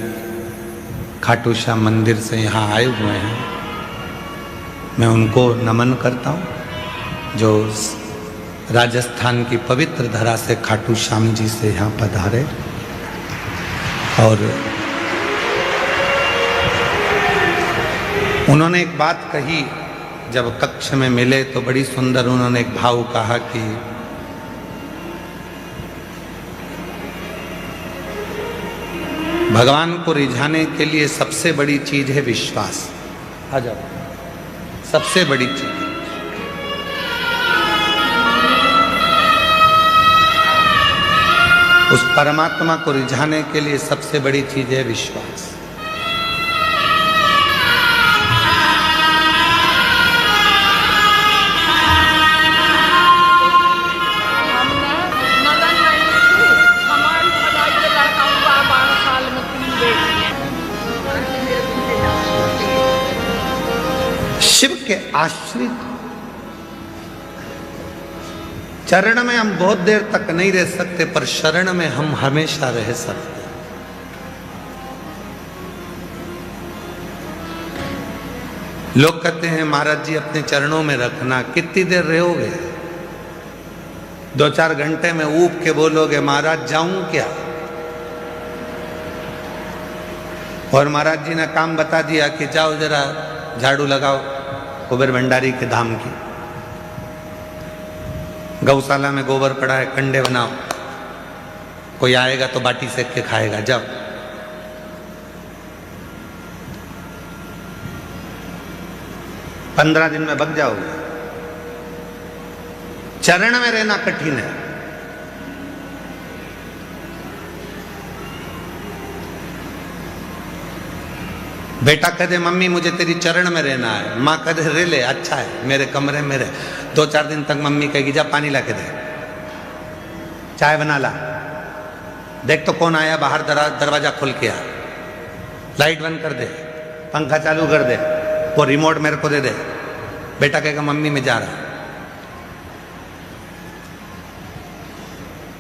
खाटू श्याम मंदिर से यहाँ आए हुए हैं। मैं उनको नमन करता हूँ जो राजस्थान की पवित्र धरा से खाटू श्याम जी से यहाँ पधारे। और उन्होंने एक बात कही, जब कक्ष में मिले तो बड़ी सुंदर उन्होंने एक भाव कहा कि भगवान को रिझाने के लिए सबसे बड़ी चीज है विश्वास। आ जाओ, सबसे बड़ी चीज है। उस परमात्मा को रिझाने के लिए सबसे बड़ी चीज है विश्वास। शिव के आश्रित चरण में हम बहुत देर तक नहीं रह सकते, पर शरण में हम हमेशा रह सकते। लोग कहते हैं महाराज जी अपने चरणों में रखना, कितनी देर रहोगे? 2-4 घंटे में ऊब के बोलोगे महाराज जाऊं क्या? और महाराज जी ने काम बता दिया कि जाओ जरा झाड़ू लगाओ कुबेर भंडारी के धाम की, गौशाला में गोबर पड़ा है, कंडे बनाओ, कोई आएगा तो बाटी सेक के खाएगा, जाओ। पंद्रह दिन में भग जाओगे। चरण में रहना कठिन है। बेटा कह दे मम्मी मुझे तेरी चरण में रहना है, माँ कह दे रे ले अच्छा है मेरे कमरे में रह। 2-4 दिन तक मम्मी कहेगी जा पानी ला के दे, चाय बना ला, देख तो कौन आया बाहर, दरवाजा खोल के आ, लाइट बंद कर दे, पंखा चालू कर दे, वो रिमोट मेरे को दे दे। बेटा कहेगा मम्मी मैं जा रहा।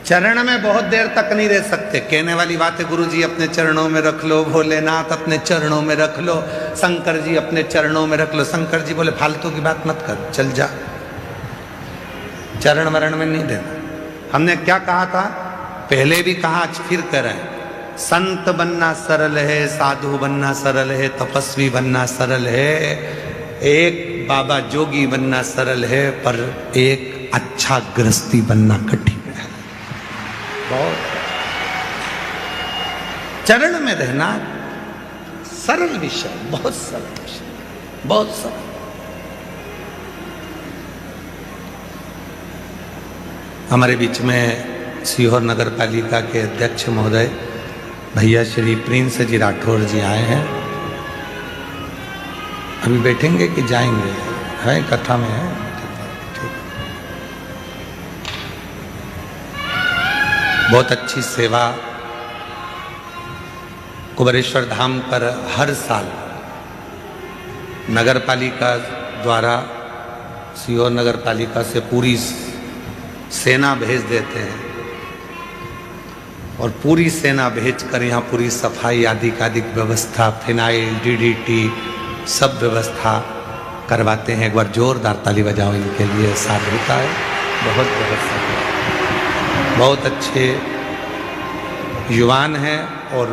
चरण में बहुत देर तक नहीं रह सकते। कहने वाली बात है गुरु जी अपने चरणों में रख लो, भोलेनाथ अपने चरणों में रख लो, शंकर जी अपने चरणों में रख लो। शंकर जी बोले फालतू की बात मत कर, चल जा, चरण वरण में नहीं देना। हमने क्या कहा था, पहले भी कहा आज फिर कह रहे हैं, संत बनना सरल है, साधु बनना सरल है, तपस्वी बनना सरल है, एक बाबा जोगी बनना सरल है, पर एक अच्छा गृहस्थी बनना कठिन है। बहुत चरण में रहना सरल विषय, बहुत सरल विषय, बहुत सरल। हमारे बीच में सीहोर नगर पालिका के अध्यक्ष महोदय भैया श्री प्रिंस जी राठौर जी आए हैं। अभी बैठेंगे कि जाएंगे? है कथा में है, ठीक। बहुत अच्छी सेवा कुबेरेश्वर धाम पर हर साल नगर पालिका द्वारा, सीहोर नगर पालिका से पूरी सेना भेज देते हैं और पूरी सेना भेजकर यहाँ पूरी सफाई आदि का व्यवस्था, फिनाइल, डीडीटी सब व्यवस्था करवाते हैं। एक बार जोरदार ताली बजाओ इनके लिए, साधुता है, बहुत व्यवस्था, बहुत अच्छे युवान हैं और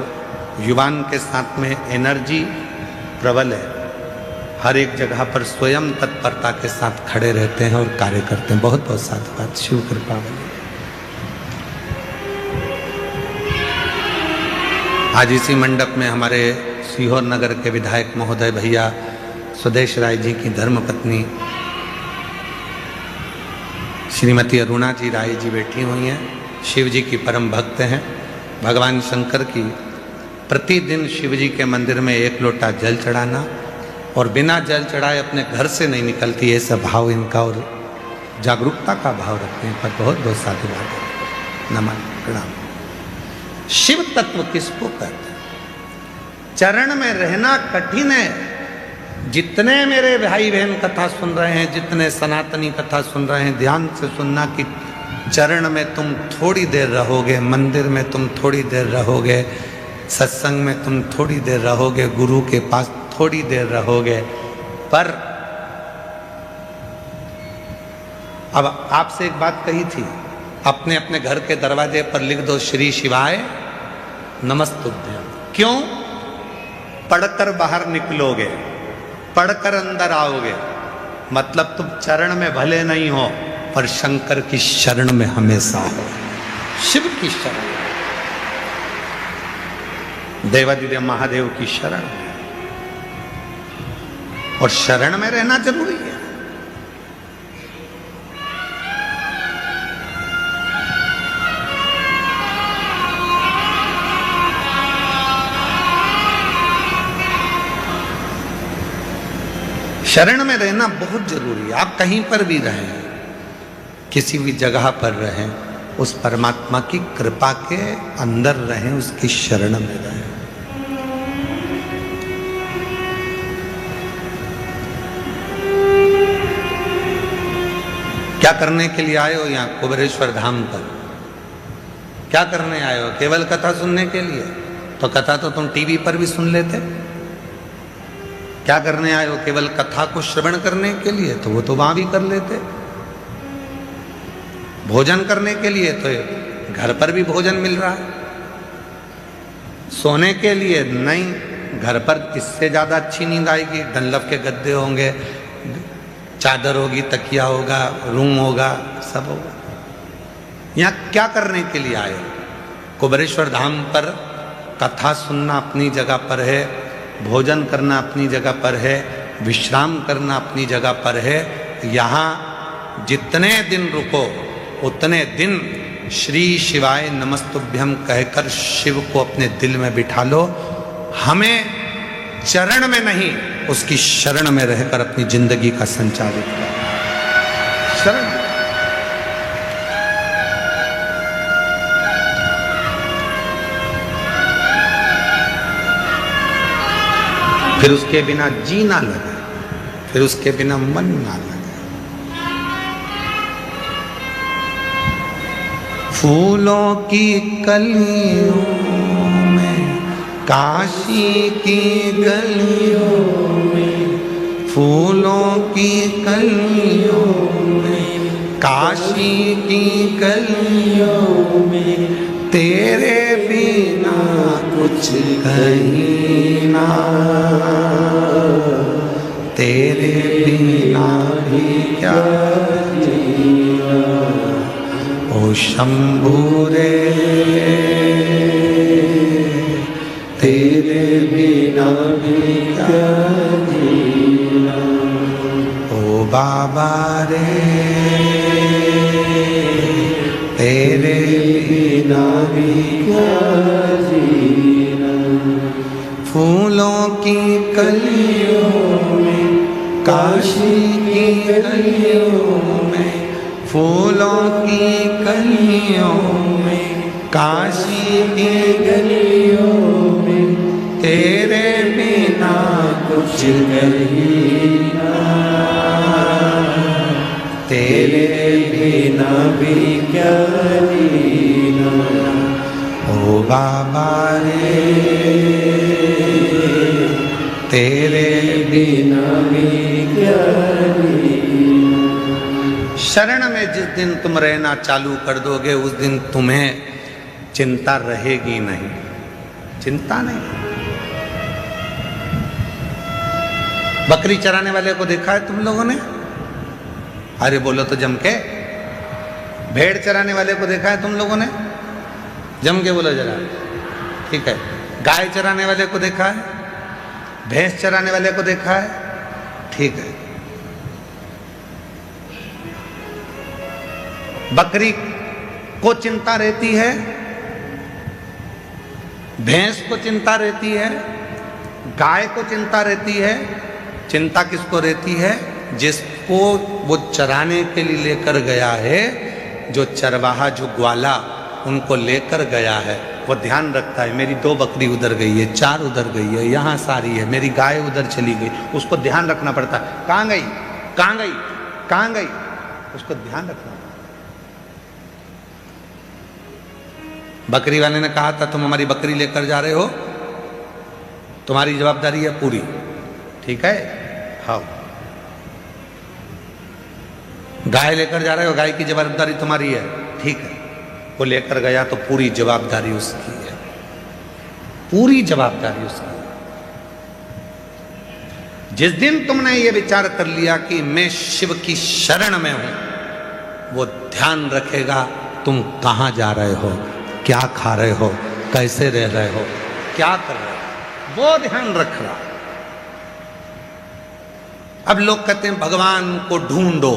युवान के साथ में एनर्जी प्रबल है, हर एक जगह पर स्वयं तत्परता के साथ खड़े रहते हैं और कार्य करते हैं। बहुत बहुत साधुवाद, शिव कृपा वाली। आज इसी मंडप में हमारे सीहोर नगर के विधायक महोदय भैया स्वदेश राय जी की धर्मपत्नी श्रीमती अरुणा जी राय जी बैठी हुई हैं। शिव जी की परम भक्त हैं। भगवान शंकर की प्रतिदिन शिव जी के मंदिर में 1 लोटा जल चढ़ाना और बिना जल चढ़ाए अपने घर से नहीं निकलती, ऐसा भाव इनका और जागरूकता का भाव रखते हैं। पर बहुत बहुत साधुवाद है, नमन प्रणाम। शिव तत्व किसको कहते हैं? चरण में रहना कठिन है। जितने मेरे भाई बहन कथा सुन रहे हैं, जितने सनातनी कथा सुन रहे हैं, ध्यान से सुनना कि चरण में तुम थोड़ी देर रहोगे, मंदिर में तुम थोड़ी देर रहोगे, सत्संग में तुम थोड़ी देर रहोगे, गुरु के पास थोड़ी देर रहोगे। पर अब आपसे एक बात कही थी, अपने अपने घर के दरवाजे पर लिख दो श्री शिवाय नमस्तुभ्यं। क्यों? पढ़कर बाहर निकलोगे, पढ़कर अंदर आओगे, मतलब तुम चरण में भले नहीं हो पर शंकर की शरण में हमेशा हो, शिव की शरण, देवादिदेव महादेव की शरण में। और शरण में रहना जरूरी है। शरण में रहना बहुत जरूरी है। आप कहीं पर भी रहें, किसी भी जगह पर रहें, उस परमात्मा की कृपा के अंदर रहें, उसकी शरण में रहें। क्या करने के लिए आए हो यहाँ कुबेरेश्वर धाम पर? क्या करने आए हो? केवल कथा सुनने के लिए? तो कथा तो तुम टीवी पर भी सुन लेते। क्या करने आए हो? केवल कथा को श्रवण करने के लिए? तो वो तो वहां भी कर लेते। भोजन करने के लिए? तो घर पर भी भोजन मिल रहा है। सोने के लिए? नहीं, घर पर इससे ज्यादा अच्छी नींद आएगी। डनलप के गद्दे होंगे, चादर होगी, तकिया होगा, रूम होगा, सब होगा। यहाँ क्या करने के लिए आए हो? कुबेरेश्वर धाम पर कथा सुनना अपनी जगह पर है, भोजन करना अपनी जगह पर है, विश्राम करना अपनी जगह पर है। यहाँ जितने दिन रुको उतने दिन श्री शिवाय नमस्तुभ्यम कहकर शिव को अपने दिल में बिठा लो। हमें चरण में नहीं, उसकी शरण में रहकर अपनी जिंदगी का संचालित करो। शरण। फिर उसके बिना जी ना लगे, फिर उसके बिना मन ना लगे। फूलों की कलियों में, काशी की गलियों में, फूलों की कलियों में, काशी की गलियों में, तेरे बिना कुछ कहीं ना, तेरे बिना भी क्या जीना। ओ शंभू रे, तेरे बिना भी क्या जीना। ओ बाबा रे, तेरे बिना भी क्या जीना। फूलों की कलियों में, काशी की गलियों में, फूलों की कलियों में, काशी की गलियों में, तेरे बिना कुछ नहीं ना, तेरे बिना भी क्या जीना। ओ बाबा रे, तेरे बिना भी क्या जीना। शरण में जिस दिन तुम रहना चालू कर दोगे, उस दिन तुम्हें चिंता रहेगी नहीं। चिंता नहीं। बकरी चराने वाले को देखा है तुम लोगों ने? अरे बोलो तो जम के। भेड़ चराने वाले को देखा है तुम लोगों ने? जम के बोलो जरा। ठीक है। गाय चराने वाले को देखा है? भैंस चराने वाले को देखा है? ठीक है। बकरी को चिंता रहती है, भैंस को चिंता रहती है, गाय को चिंता रहती है। चिंता किसको रहती है? जिसको वो चराने के लिए लेकर गया है, जो चरवाहा, जो ग्वाला उनको लेकर गया है, वो ध्यान रखता है मेरी 2 बकरी उधर गई है, 4 उधर गई है, यहाँ सारी है, मेरी गाय उधर चली गई। उसको ध्यान रखना पड़ता है, कहाँ गई, कहाँ गई, कहाँ गई, उसको ध्यान रखना पड़ता है। बकरी वाले ने कहा था तुम हमारी बकरी लेकर जा रहे हो, तुम्हारी जवाबदारी है पूरी। ठीक है? हाँ। गाय लेकर जा रहे हो, गाय की जवाबदारी तुम्हारी है। ठीक है। वो लेकर गया तो पूरी जवाबदारी उसकी है, पूरी जवाबदारी उसकी है। जिस दिन तुमने ये विचार कर लिया कि मैं शिव की शरण में हूं, वो ध्यान रखेगा तुम कहां जा रहे हो, क्या खा रहे हो, कैसे रह रहे हो, क्या कर रहे हो, वो ध्यान रख रहा। अब लोग कहते हैं भगवान को ढूंढो।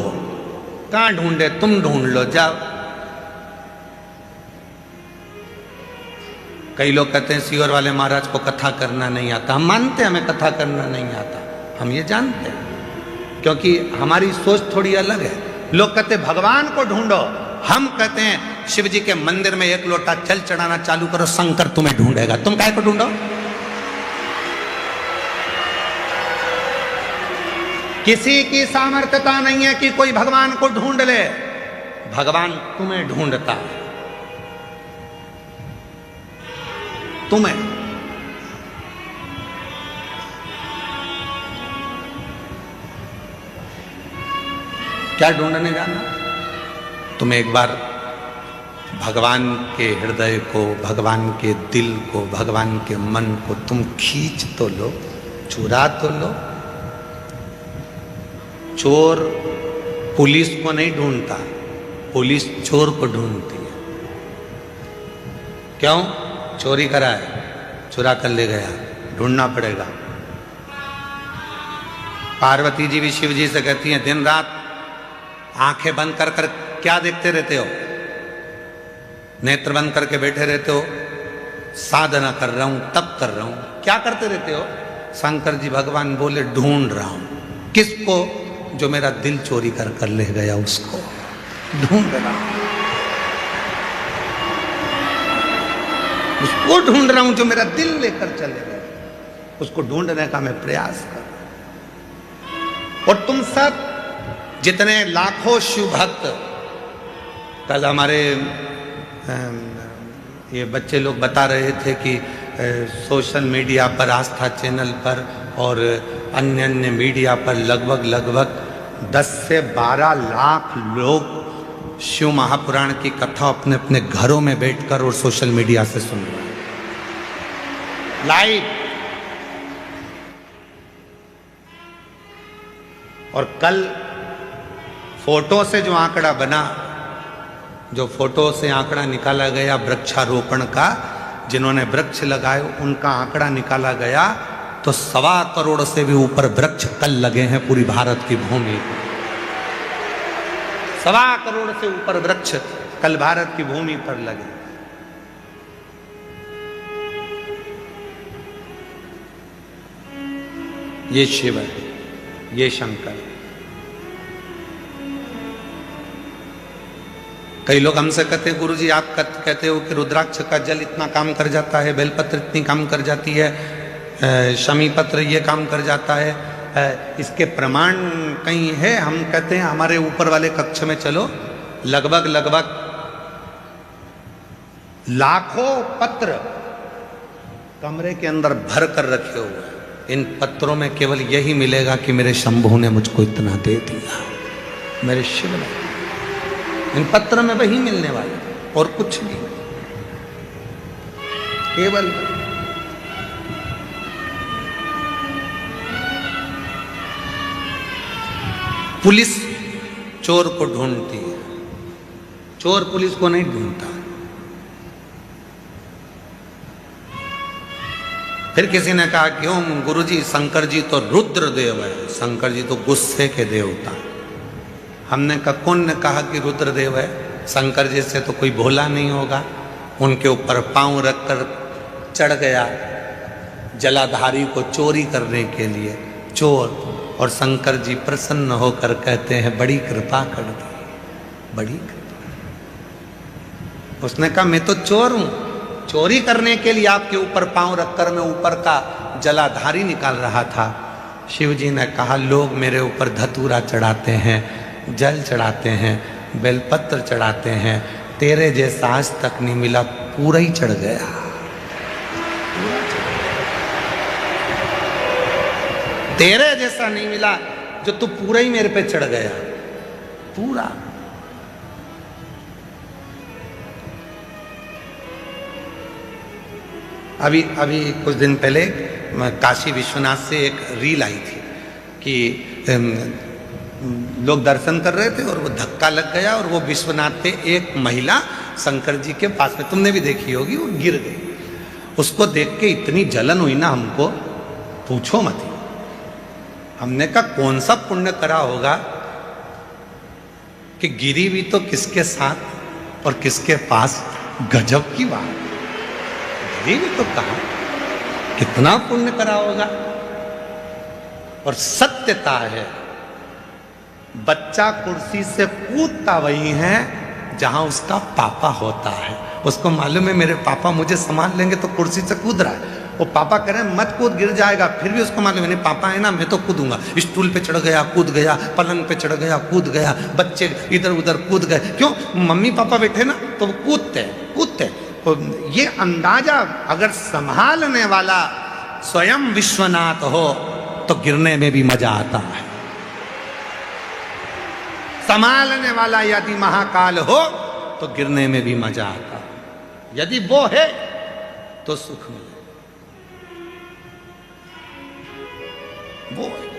कहां ढूंढे? तुम ढूंढ लो, जाओ। कई लोग कहते हैं सीहोर वाले महाराज को कथा करना नहीं आता। हम मानते हैं हमें कथा करना नहीं आता, हम ये जानते हैं, क्योंकि हमारी सोच थोड़ी अलग है। लोग कहते हैं भगवान को ढूंढो, हम कहते हैं शिव जी के मंदिर में 1 लोटा जल चढ़ाना चालू करो, शंकर तुम्हें ढूंढेगा। तुम काहे को ढूंढो? किसी की सामर्थ्यता नहीं है कि कोई भगवान को ढूंढ ले, भगवान तुम्हें ढूंढता है, तुम्हें। क्या ढूंढने जाना? तुम एक बार भगवान के हृदय को, भगवान के दिल को, भगवान के मन को तुम खींच तो लो, चुरा तो लो। चोर पुलिस को नहीं ढूंढता, पुलिस चोर को ढूंढती है। क्यों? चोरी करा है, चुरा कर ले गया, ढूंढना पड़ेगा। पार्वती जी भी शिव जी से कहती हैं दिन रात आंखें बंद कर कर क्या देखते रहते हो? नेत्र बंद करके बैठे रहते हो? साधना कर रहा हूं, तप कर रहा हूं। क्या करते रहते हो? शंकर जी भगवान बोले ढूंढ रहा हूं। किसको? जो मेरा दिल चोरी कर कर ले गया, उसको ढूंढ रहा हूं, उसको ढूंढ रहा हूं जो मेरा दिल लेकर चले गए, उसको ढूंढने का मैं प्रयास कर रहा हूं। और तुम सब जितने लाखों शिव भक्त, कल हमारे ये बच्चे लोग बता रहे थे कि सोशल मीडिया पर, आस्था चैनल पर और अन्य अन्य मीडिया पर लगभग 10 से 12 लाख लोग शिव महापुराण की कथा अपने अपने घरों में बैठकर और सोशल मीडिया से सुन रहे हैं लाइव। और कल फोटो से जो आंकड़ा बना, जो फोटो से आंकड़ा निकाला गया वृक्षारोपण का, जिन्होंने वृक्ष लगाए उनका आंकड़ा निकाला गया, तो 1.25 करोड़ से भी ऊपर वृक्ष कल लगे हैं पूरी भारत की भूमि पर। 1.25 करोड़ से ऊपर वृक्ष कल भारत की भूमि पर लगे। ये शिव है, ये शंकर। कई लोग हमसे कहते हैं गुरुजी आप कहते हो कि रुद्राक्ष का जल इतना काम कर जाता है, बेलपत्र इतनी काम कर जाती है, शमी पत्र ये काम कर जाता है, इसके प्रमाण कहीं है? हम कहते हैं हमारे ऊपर वाले कक्ष में चलो, लगभग लाखों पत्र कमरे के अंदर भर कर रखे हुए हैं। इन पत्रों में केवल यही मिलेगा कि मेरे शंभू ने मुझको इतना दे दिया, मेरे शिव ने। इन पत्र में वही मिलने वाला और कुछ नहीं, केवल पुलिस चोर को ढूंढती है, चोर पुलिस को नहीं ढूंढता। फिर किसी ने कहा क्यों गुरुजी, शंकर जी तो रुद्र देव है, शंकर जी तो गुस्से के देवता। हमने कहा कौन ने कहा कि रुद्र देव है? शंकर जी से तो कोई भोला नहीं होगा। उनके ऊपर पांव रखकर चढ़ गया जलाधारी को चोरी करने के लिए, चोर। और शंकर जी प्रसन्न होकर कहते हैं बड़ी कृपा कर दी, बड़ी कृपा। उसने कहा मैं तो चोर हूं, चोरी करने के लिए आपके ऊपर पांव रखकर मैं ऊपर का जलाधारी निकाल रहा था। शिव जी ने कहा लोग मेरे ऊपर धतूरा चढ़ाते हैं, जल चढ़ाते हैं, बेलपत्र चढ़ाते हैं, तेरे जैसा आज तक नहीं मिला, पूरा ही चढ़ गया। तेरे जैसा नहीं मिला जो तू पूरा ही मेरे पे चढ़ गया, पूरा। अभी कुछ दिन पहले काशी विश्वनाथ से एक रील आई थी कि लोग दर्शन कर रहे थे और वो धक्का लग गया और वो विश्वनाथ पे एक महिला शंकर जी के पास में, तुमने भी देखी होगी, वो गिर गई। उसको देख के इतनी जलन हुई ना हमको, पूछो मत। हमने कहा कौन सा पुण्य करा होगा कि गिरी भी तो किसके साथ और किसके पास। गजब की बात, गिरी भी तो कहा, कितना पुण्य करा होगा। और सत्यता है बच्चा कुर्सी से कूदता वही है जहां उसका पापा होता है। उसको मालूम है मेरे पापा मुझे संभाल लेंगे, तो कुर्सी से कूद रहा है। वो पापा कह रहे हैं मत कूद, गिर जाएगा, फिर भी उसको मालूम है पापा है ना, मैं तो कूदूंगा। स्टूल पे चढ़ गया, कूद गया, पलंग पे चढ़ गया, कूद गया, बच्चे इधर उधर कूद गए। क्यों? मम्मी पापा बैठे ना तो वो कूदते कूदते। तो ये अंदाजा अगर संभालने वाला स्वयं विश्वनाथ हो तो गिरने में भी मजा आता है। संभालने वाला यदि महाकाल हो तो गिरने में भी मजा आता है। यदि वो है तो सुख मिले, वो है।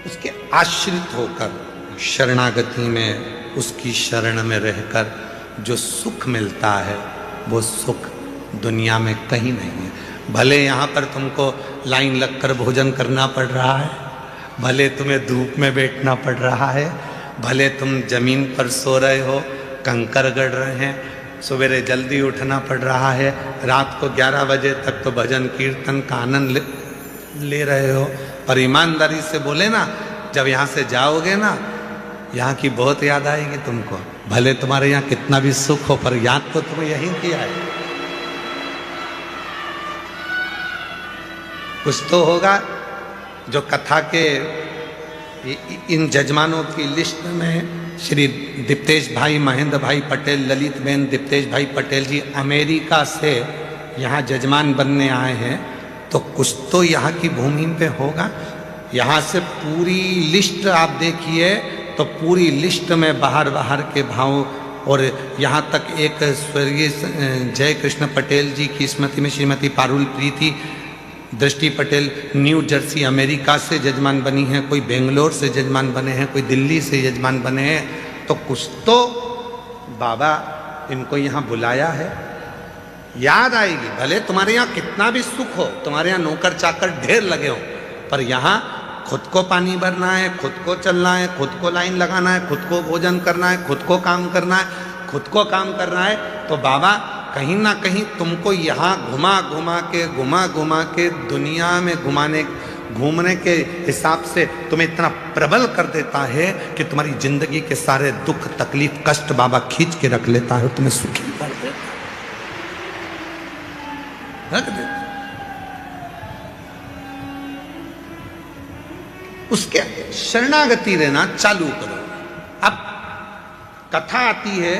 उसके आश्रित होकर शरणागति में, उसकी शरण में रहकर जो सुख मिलता है वो सुख दुनिया में कहीं नहीं है। भले यहाँ पर तुमको लाइन लगकर भोजन करना पड़ रहा है, भले तुम्हें धूप में बैठना पड़ रहा है, भले तुम जमीन पर सो रहे हो, कंकर गड़ रहे हैं, सवेरे जल्दी उठना पड़ रहा है, रात को 11 बजे तक तो भजन कीर्तन का आनंद ले रहे हो। और ईमानदारी से बोले ना, जब यहाँ से जाओगे ना, यहाँ की बहुत याद आएगी तुमको। भले तुम्हारे यहाँ कितना भी सुख हो, पर याद तो तुम्हें यहीं किया है। कुछ तो होगा जो कथा के इन जजमानों की लिस्ट में श्री दीप्तेश भाई, महेंद्र भाई पटेल, ललित बेन दीप्तेश भाई पटेल जी अमेरिका से यहाँ जजमान बनने आए हैं, तो कुछ तो यहाँ की भूमि पे होगा। यहाँ से पूरी लिस्ट आप देखिए तो पूरी लिस्ट में बाहर बाहर के भाव। और यहाँ तक एक स्वर्गीय जय कृष्ण पटेल जी की स्मृति में श्रीमती पारुल प्रीति दृष्टि पटेल न्यू जर्सी अमेरिका से जजमान बनी हैं, कोई बेंगलोर से जजमान बने हैं, कोई दिल्ली से जजमान बने हैं। तो कुछ तो बाबा इनको यहाँ बुलाया है, याद आएगी। भले तुम्हारे यहाँ कितना भी सुख हो, तुम्हारे यहाँ नौकर चाकर ढेर लगे हो, पर यहाँ खुद को पानी भरना है, खुद को चलना है, खुद को लाइन लगाना है, खुद को भोजन करना है, खुद को काम करना है, खुद को काम करना है। तो बाबा कहीं ना कहीं तुमको यहाँ घुमा घुमा के दुनिया में घूमने के हिसाब से तुम्हें इतना प्रबल कर देता है कि तुम्हारी जिंदगी के सारे दुख तकलीफ कष्ट बाबा खींच के रख लेता है, तुम्हें सुखी कर देता है, रख देता। उसके शरणागति रहना चालू करो। अब कथा आती है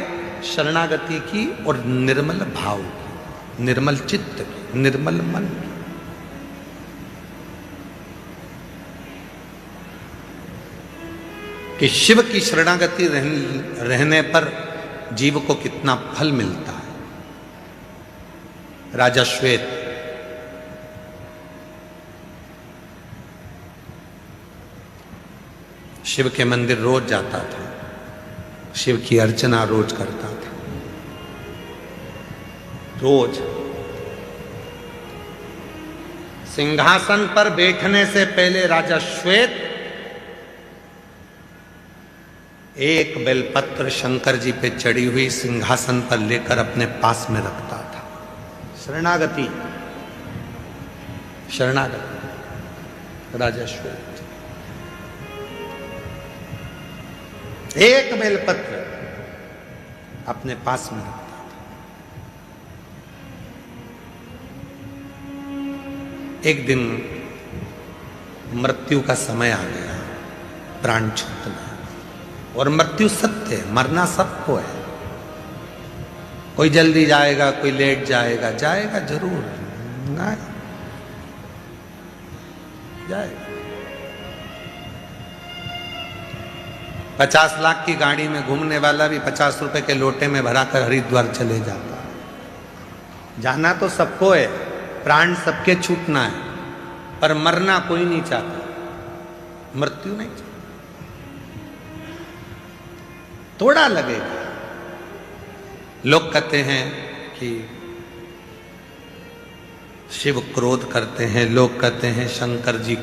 शरणागति की और निर्मल भाव की, निर्मल चित्त की, निर्मल मन की। कि शिव की शरणागति रहने पर जीव को कितना फल मिलता है। राजा श्वेत शिव के मंदिर रोज जाता था, शिव की अर्चना रोज करता था। रोज सिंहासन पर बैठने से पहले राजा श्वेत एक बेलपत्र शंकर जी पे चढ़ी हुई सिंहासन पर लेकर अपने पास में रखता था। शरणागति, शरणागति राजा श्वेत। एक बेलपत्र अपने पास में रखता था। एक दिन मृत्यु का समय आ गया, प्राण छूटना, और मृत्यु सत्य है, मरना सबको है। कोई जल्दी जाएगा, कोई लेट जाएगा, जाएगा जरूर, ना जाएगा। 50 लाख की गाड़ी में घूमने वाला भी 50 रुपए के लोटे में भराकर हरिद्वार चले जाता है। जाना तो सबको है, प्राण सबके छूटना है, पर मरना कोई नहीं चाहता, मृत्यु नहीं चाहता। थोड़ा लगेगा। लोग कहते हैं कि शिव क्रोध करते हैं, लोग कहते हैं शंकर जी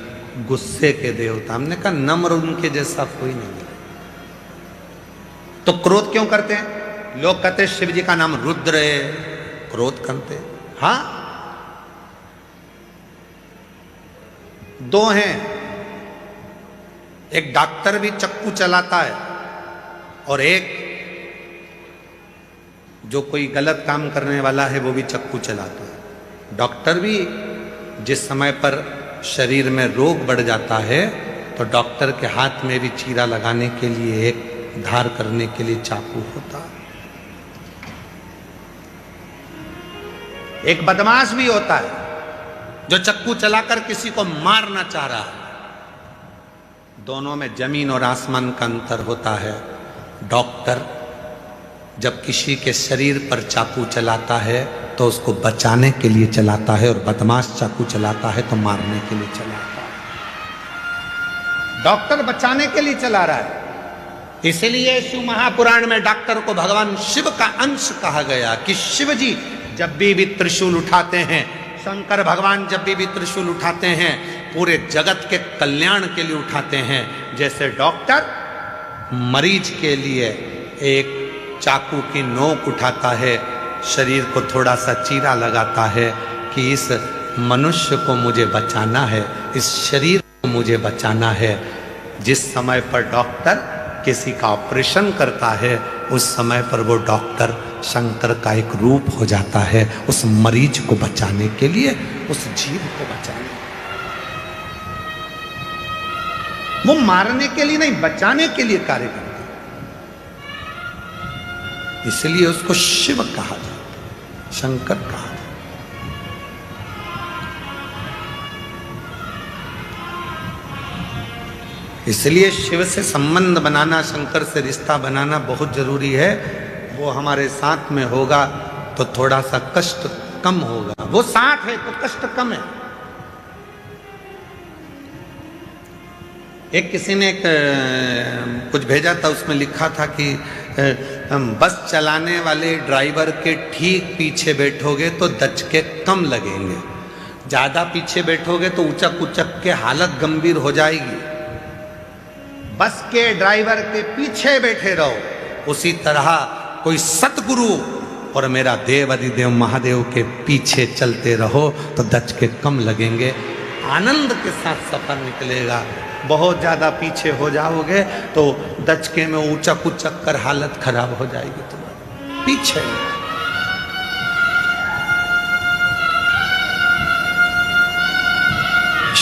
गुस्से के देवता। हमने कहा नम्र उनके जैसा कोई नहीं है। तो क्रोध क्यों करते हैं? लोग कहते हैं शिव जी का नाम रुद्र है, क्रोध करते हैं। हाँ, दो हैं, एक डॉक्टर भी चक्कू चलाता है और एक जो कोई गलत काम करने वाला है वो भी चक्कू चलाता है। डॉक्टर भी जिस समय पर शरीर में रोग बढ़ जाता है तो डॉक्टर के हाथ में भी चीरा लगाने के लिए, एक धार करने के लिए चाकू होता है। एक बदमाश भी होता है जो चक्कू चलाकर किसी को मारना चाह रहा है। दोनों में जमीन और आसमान का अंतर होता है। डॉक्टर जब किसी के शरीर पर चाकू चलाता है तो उसको बचाने के लिए चलाता है, और बदमाश चाकू चलाता है तो मारने के लिए चलाता है। डॉक्टर बचाने के लिए चला रहा है। इसलिए शिव महापुराण में डॉक्टर को भगवान शिव का अंश कहा गया कि शिव जी जब भी त्रिशूल उठाते हैं, शंकर भगवान जब भी त्रिशूल उठाते हैं, पूरे जगत के कल्याण के लिए उठाते हैं। जैसे डॉक्टर मरीज के लिए एक चाकू की नोक उठाता है, शरीर को थोड़ा सा चीरा लगाता है कि इस मनुष्य को मुझे बचाना है, इस शरीर को मुझे बचाना है। जिस समय पर डॉक्टर किसी का ऑपरेशन करता है, उस समय पर वो डॉक्टर शंकर का एक रूप हो जाता है, उस मरीज को बचाने के लिए, उस जीव को बचाने। वो मारने के लिए नहीं, बचाने के लिए कार्य करता है। इसलिए उसको शिव कहा जाता है, शंकर कहा जाता है। इसलिए शिव से संबंध बनाना, शंकर से रिश्ता बनाना बहुत जरूरी है। वो हमारे साथ में होगा तो थोड़ा सा कष्ट कम होगा। वो साथ है तो कष्ट कम है। एक किसी ने कुछ भेजा था, उसमें लिखा था कि बस चलाने वाले ड्राइवर के ठीक पीछे बैठोगे तो दचके कम लगेंगे, ज्यादा पीछे बैठोगे तो उचक उचक के हालत गंभीर हो जाएगी। बस के ड्राइवर के पीछे बैठे रहो। उसी तरह कोई सतगुरु और मेरा देव अधिदेव महादेव के पीछे चलते रहो तो दचके कम लगेंगे, आनंद के साथ सफर निकलेगा। बहुत ज्यादा पीछे हो जाओगे तो दचके में उचक उचक कर हालत खराब हो जाएगी तुम्हारी। पीछे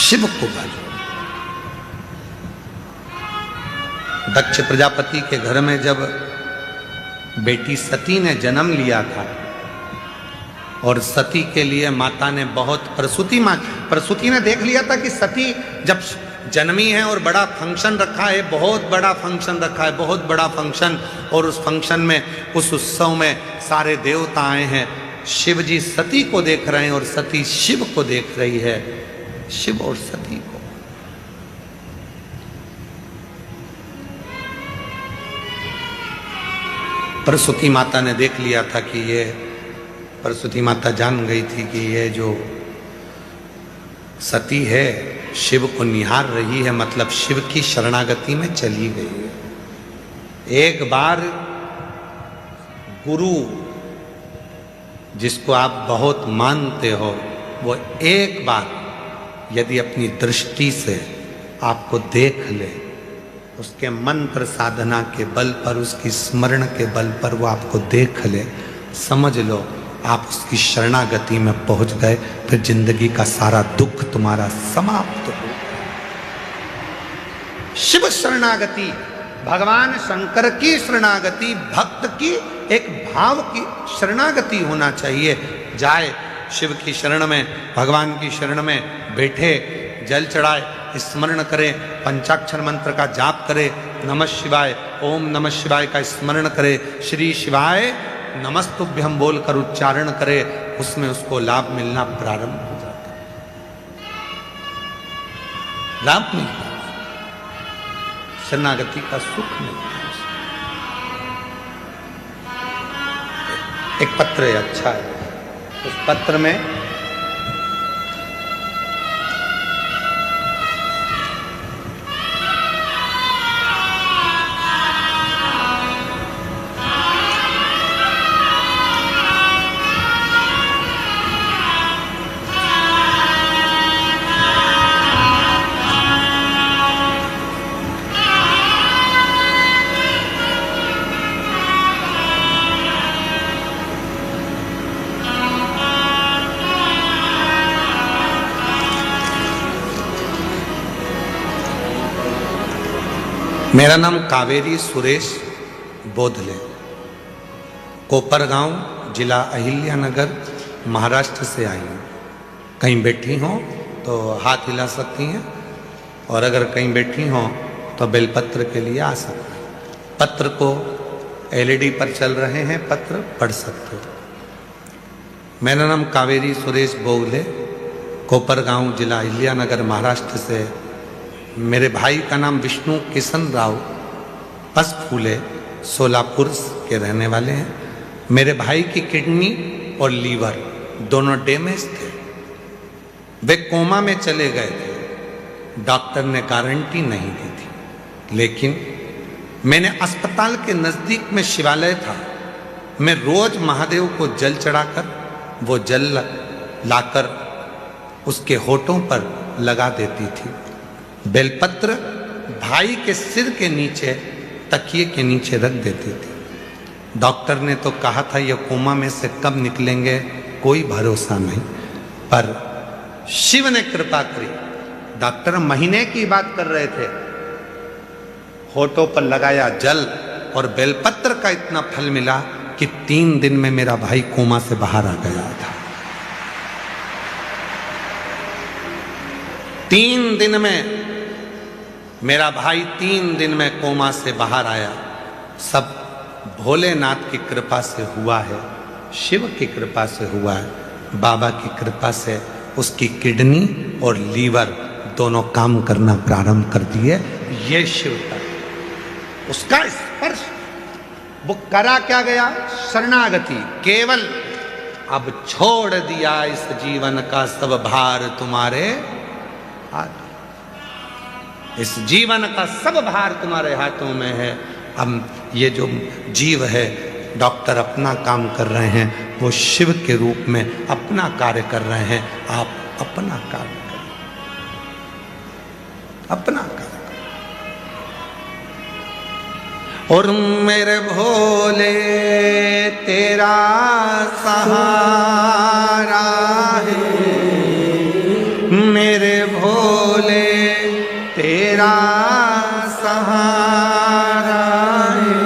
शिव को भजो। दक्ष प्रजापति के घर में जब बेटी सती ने जन्म लिया था और सती के लिए माता ने बहुत प्रसूति ने देख लिया था कि सती जब जन्मी है और बड़ा फंक्शन रखा है, बहुत बड़ा फंक्शन रखा है, बहुत बड़ा फंक्शन, और उस फंक्शन में, उस उत्सव में सारे देवता आए हैं, शिव जी सती को देख रहे हैं और सती शिव को देख रही है, शिव और सती को। सरस्वती माता ने देख लिया था कि ये, सरस्वती माता जान गई थी कि ये जो सती है शिव को निहार रही है, मतलब शिव की शरणागति में चली गई है। एक बार गुरु जिसको आप बहुत मानते हो, वो एक बार यदि अपनी दृष्टि से आपको देख ले, उसके मंत्र साधना के बल पर, उसकी स्मरण के बल पर वो आपको देख ले, समझ लो आप उसकी शरणागति में पहुंच गए, फिर जिंदगी का सारा दुख तुम्हारा समाप्त हो। शिव शरणागति, भगवान शंकर की शरणागति, भक्त की एक भाव की शरणागति होना चाहिए। जाए शिव की शरण में, भगवान की शरण में बैठे, जल चढ़ाए, स्मरण करे, पंचाक्षर मंत्र का जाप करे, नमः शिवाय, ओम नमः शिवाय का स्मरण करे, श्री शिवाय नमस्तुभ्यम बोलकर उच्चारण करे, उसमें उसको लाभ मिलना प्रारंभ हो जाता है। लाभ मिलता है, शरणागति का सुख मिलता है। एक पत्र है, अच्छा है, उस पत्र में मेरा नाम कावेरी सुरेश बोधले, कोपरगांव, जिला अहिल्यानगर, महाराष्ट्र से आई हूँ। कहीं बैठी हो तो हाथ हिला सकती हैं, और अगर कहीं बैठी हो तो बेलपत्र के लिए आ सकते हैं। पत्र को एलईडी पर चल रहे हैं, पत्र पढ़ सकते हो। मेरा नाम कावेरी सुरेश बोधले, कोपरगांव, जिला अहिल्यानगर, महाराष्ट्र से। मेरे भाई का नाम विष्णु किशन राव पसफूले, सोलापुर के रहने वाले हैं। मेरे भाई की किडनी और लीवर दोनों डैमेज थे, वे कोमा में चले गए थे। डॉक्टर ने गारंटी नहीं दी थी, लेकिन मैंने अस्पताल के नज़दीक में शिवालय था, मैं रोज महादेव को जल चढ़ाकर, वो जल लाकर उसके होठों पर लगा देती थी। बेलपत्र भाई के सिर के नीचे, तकिए के नीचे रख देती थी। डॉक्टर ने तो कहा था ये कोमा में से कब निकलेंगे कोई भरोसा नहीं, पर शिव ने कृपा करी। डॉक्टर महीने की बात कर रहे थे, होठों पर लगाया जल और बेलपत्र का इतना फल मिला कि 3 दिन में मेरा भाई कोमा से बाहर आ गया था। 3 दिन में मेरा भाई 3 दिन में कोमा से बाहर आया। सब भोलेनाथ की कृपा से हुआ है, शिव की कृपा से हुआ है, बाबा की कृपा से उसकी किडनी और लीवर दोनों काम करना प्रारंभ कर दिए। ये शिव का, उसका स्पर्श, वो करा क्या गया, शरणागति। केवल अब छोड़ दिया इस जीवन का सब भार तुम्हारे हाथ, इस जीवन का सब भार तुम्हारे हाथों में है। अब ये जो जीव है, डॉक्टर अपना काम कर रहे हैं, वो शिव के रूप में अपना कार्य कर रहे हैं। आप अपना कार्य करें, अपना कार्य करें। और मेरे भोले तेरा सहारा है, मेरे भोले तेरा सहारा है,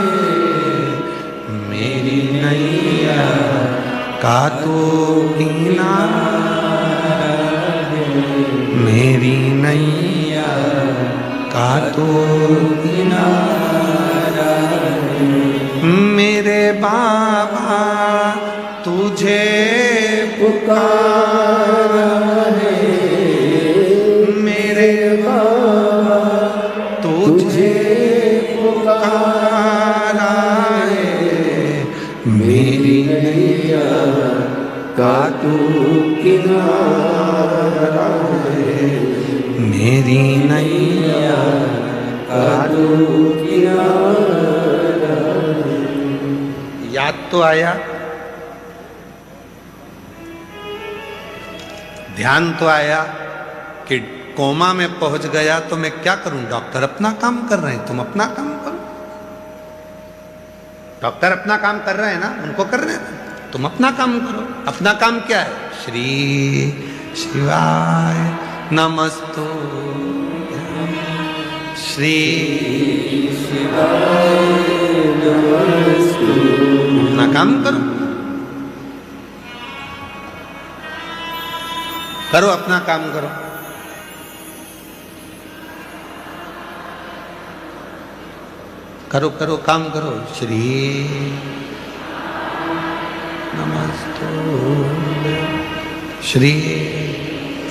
मेरी नैया का तो किनारा है, मेरी नैया का तो किनारा है। मेरे बाबा तुझे पुकारा है मेरे बाबा, तुझे पुकारा है, मेरी नैया का तू किनारा है, मेरी नैया का तू किनारा है। याद तो आया, ध्यान तो आया कि कोमा में पहुंच गया तो मैं क्या करूं? डॉक्टर अपना काम कर रहे हैं, तुम अपना काम करो। डॉक्टर अपना काम कर रहे हैं ना, उनको कर रहे हैं, तुम अपना काम करो। अपना काम क्या है? श्री शिवाय नमस्तु, श्री शिवाय नमस्तु। अपना काम करो, करो अपना काम करो। करो करो काम करो। श्री नमस्तु, श्री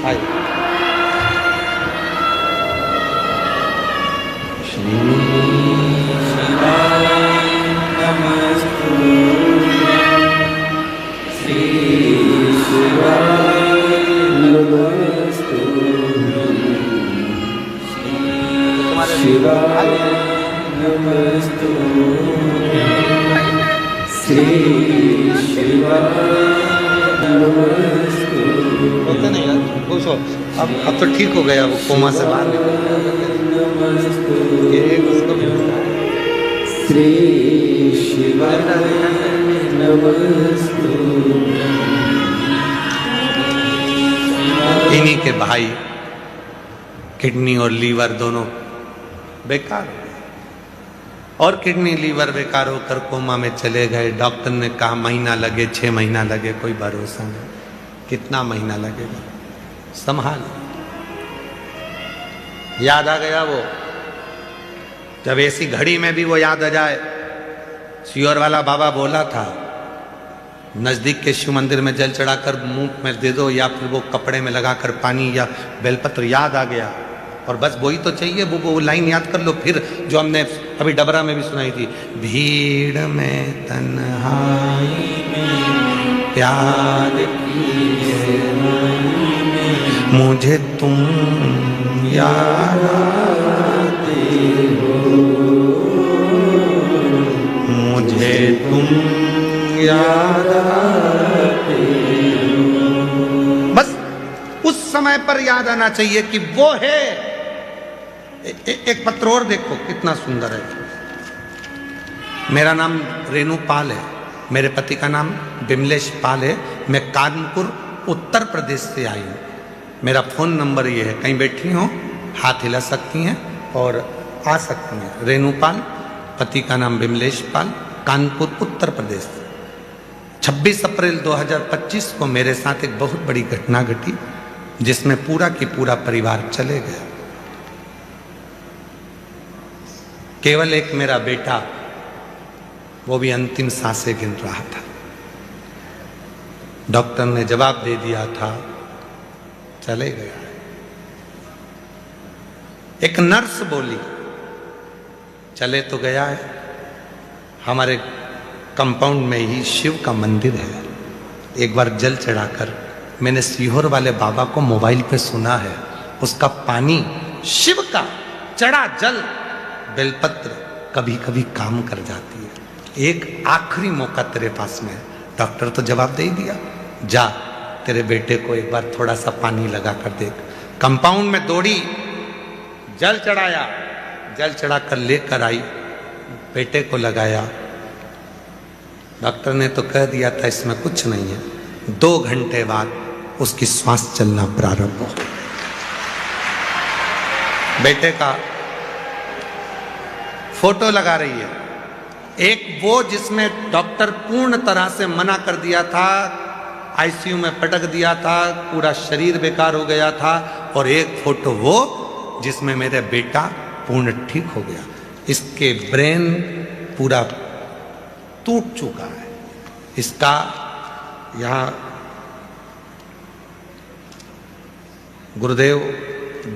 आए, श्री शिवाय नमस्तु, श्री शिवाय नमस्तु, शिवाय नमस्तु, श्री शिवाय नमस्तु। होता नहीं यार, खुश हो। अब तो ठीक हो गया, वो कोमा से बाहर निकल गया। उसको भी श्री शिवाय नमस्तु। इन्हीं के भाई किडनी और लीवर दोनों बेकार हो गए, और किडनी लीवर बेकार होकर कोमा में चले गए। डॉक्टर ने कहा महीना लगे, 6 महीना लगे, कोई भरोसा नहीं। कितना महीना लगेगा, संभाल। याद आ गया वो, जब ऐसी घड़ी में भी वो याद आ जाए। सियोर वाला बाबा बोला था, नजदीक के शिव मंदिर में जल चढ़ाकर मुंह में दे दो, या फिर वो कपड़े में लगाकर पानी या बेलपत्र। याद आ गया, और बस वही तो चाहिए। वो लाइन याद कर लो फिर, जो हमने अभी डबरा में भी सुनाई थी। भीड़ में तन्हाई में प्यार कीजिए, मुझे तुम याद आते हो, मुझे तुम याद आते हो। बस उस समय पर याद आना चाहिए कि वो है। एक पत्र और देखो कितना सुंदर है। मेरा नाम रेणु पाल है, मेरे पति का नाम बिमलेश पाल है। मैं कानपुर उत्तर प्रदेश से आई हूँ। मेरा फ़ोन नंबर ये है, कहीं बैठी हो हाथ हिला सकती हैं और आ सकती हैं। रेणु पाल, पति का नाम बिमलेश पाल, कानपुर उत्तर प्रदेश। 26 अप्रैल 2025 को मेरे साथ एक बहुत बड़ी घटना घटी, जिसमें पूरा की पूरा परिवार चले गया। केवल एक मेरा बेटा, वो भी अंतिम सांसें गिन रहा था। डॉक्टर ने जवाब दे दिया था, चले गया। एक नर्स बोली, चले तो गया है। हमारे कंपाउंड में ही शिव का मंदिर है। एक बार जल चढ़ाकर मैंने सीहोर वाले बाबा को मोबाइल पे सुना है, उसका पानी, शिव का चढ़ा जल, बेलपत्र कभी कभी काम कर जाती है। एक आखिरी मौका तेरे पास में है। डॉक्टर तो जवाब दे ही दिया, जा तेरे बेटे को एक बार थोड़ा सा पानी लगा कर देख। कंपाउंड में दौड़ी, जल चढ़ाया, जल चढ़ाकर लेकर आई, बेटे को लगाया। डॉक्टर ने तो कह दिया था इसमें कुछ नहीं है। 2 घंटे बाद उसकी श्वास चलना प्रारंभ हो। बेटे का फोटो लगा रही है, एक वो जिसमें डॉक्टर पूर्ण तरह से मना कर दिया था, आईसीयू में पटक दिया था, पूरा शरीर बेकार हो गया था, और एक फोटो वो जिसमें मेरा बेटा पूर्ण ठीक हो गया। इसके ब्रेन पूरा टूट चुका है, इसका यहाँ गुरुदेव,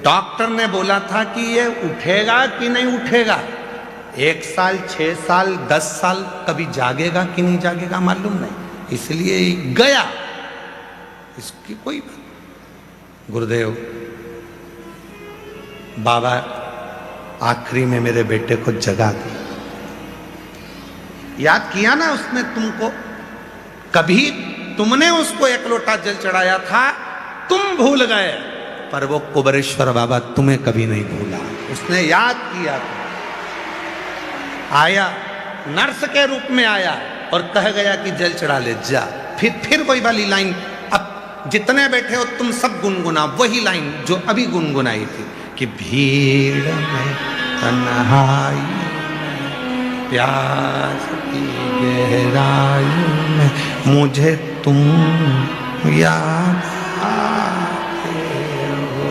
डॉक्टर ने बोला था कि ये उठेगा कि नहीं उठेगा, 1 साल, 6 साल, 10 साल, कभी जागेगा कि नहीं जागेगा मालूम नहीं, इसलिए गया, इसकी कोई बात। गुरुदेव, बाबा आखिरी में मेरे बेटे को जगा दिया। याद किया ना उसने तुमको, कभी तुमने उसको 1 लोटा जल चढ़ाया था, तुम भूल गए, पर वो कुबरेश्वर बाबा तुम्हें कभी नहीं भूला, उसने याद किया था। आया, नर्स के रूप में आया और कह गया कि जल चढ़ा ले जा। फिर वही वाली लाइन, अब जितने बैठे हो तुम सब गुनगुना, वही लाइन जो अभी गुनगुनाई थी कि भीड़ में तन्हाई में प्यास की गहराई में मुझे तुम याद आते हो,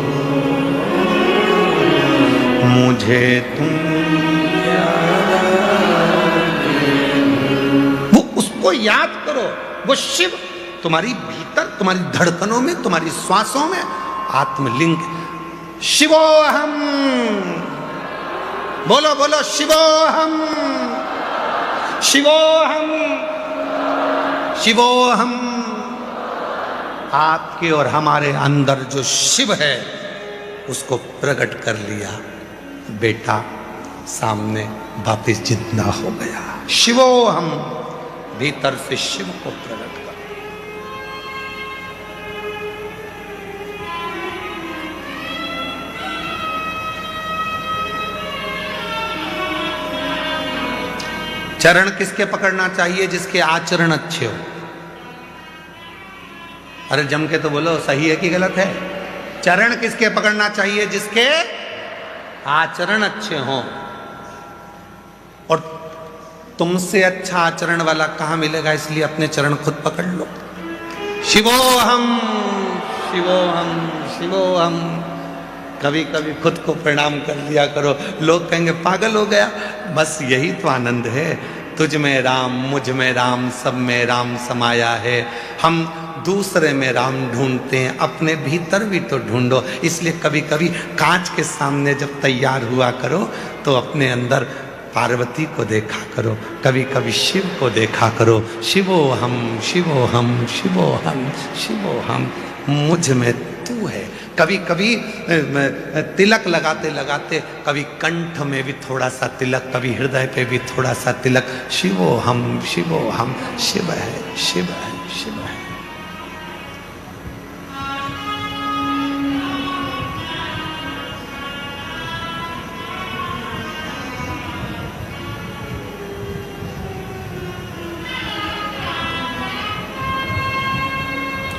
मुझे तुम याद आते हो। वो उसको याद करो, वो शिव तुम्हारी भीतर, तुम्हारी धड़कनों में, तुम्हारी श्वासों में आत्मलिंग। शिवोहम, बोलो बोलो, शिवोहम, शिवोहम, शिवोहम। आपके और हमारे अंदर जो शिव है उसको प्रकट कर लिया, बेटा सामने वापिस जिंदा हो गया। शिवोहम, भीतर से शिव को प्रकट कर। चरण किसके पकड़ना चाहिए? जिसके आचरण अच्छे हो। अरे जम के तो बोलो, सही है कि गलत है? चरण किसके पकड़ना चाहिए? जिसके आचरण अच्छे हों। और तुमसे अच्छा आचरण वाला कहां मिलेगा, इसलिए अपने चरण खुद पकड़ लो। शिवोहम, शिवोहम, शिवोहम। कभी कभी खुद को प्रणाम कर दिया करो, लोग कहेंगे पागल हो गया। बस यही तो आनंद है, तुझ में राम, मुझ में राम, सब में राम समाया है। हम दूसरे में राम ढूंढते हैं, अपने भीतर भी तो ढूंढो। इसलिए कभी कभी कांच के सामने जब तैयार हुआ करो तो अपने अंदर पार्वती को देखा करो, कभी कभी शिव को देखा करो। शिवो हम, शिवो हम, शिवो हम, शिवो हम, मुझ में तू है। कभी कभी तिलक लगाते लगाते, कभी कंठ में भी थोड़ा सा तिलक, कभी हृदय पे भी थोड़ा सा तिलक। शिवो हम, शिवो हम, शिव है, शिव है, शिव है।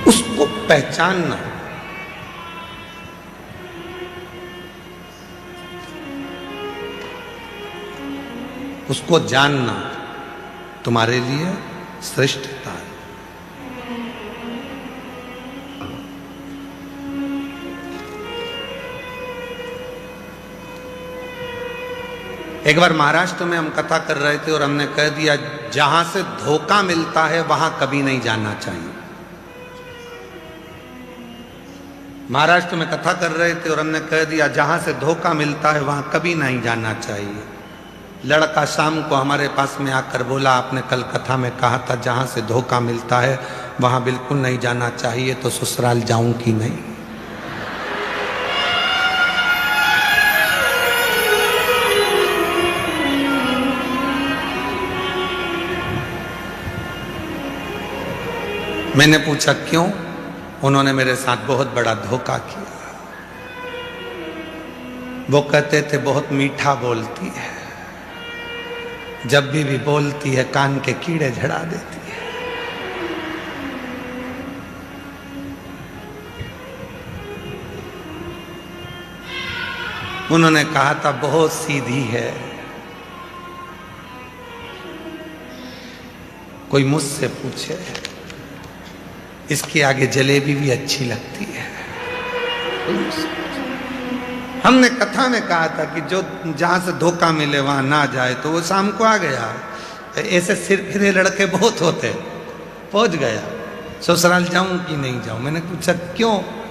उसको पहचानना, उसको जानना तुम्हारे लिए श्रेष्ठता है। एक बार महाराष्ट्र में हम कथा कर रहे थे और हमने कह दिया, जहां से धोखा मिलता है वहां कभी नहीं जाना चाहिए। महाराष्ट्र में कथा कर रहे थे और हमने कह दिया, जहां से धोखा मिलता है वहां कभी नहीं जाना चाहिए। लड़का शाम को हमारे पास में आकर बोला, आपने कल कथा में कहा था जहां से धोखा मिलता है वहां बिल्कुल नहीं जाना चाहिए, तो ससुराल जाऊं कि नहीं? मैंने पूछा क्यों? उन्होंने मेरे साथ बहुत बड़ा धोखा किया। वो कहते थे बहुत मीठा बोलती है, जब भी बोलती है कान के कीड़े झड़ा देती है। उन्होंने कहा था बहुत सीधी है। कोई मुझसे पूछे, इसके आगे जलेबी भी अच्छी लगती है। हमने कथा में कहा था कि जो जहां से धोखा मिले वहां ना जाए, तो वो शाम को आ गया। ऐसे सिर फिरे लड़के बहुत होते, पहुंच गया। ससुराल जाऊं कि नहीं जाऊं? मैंने पूछा क्यों?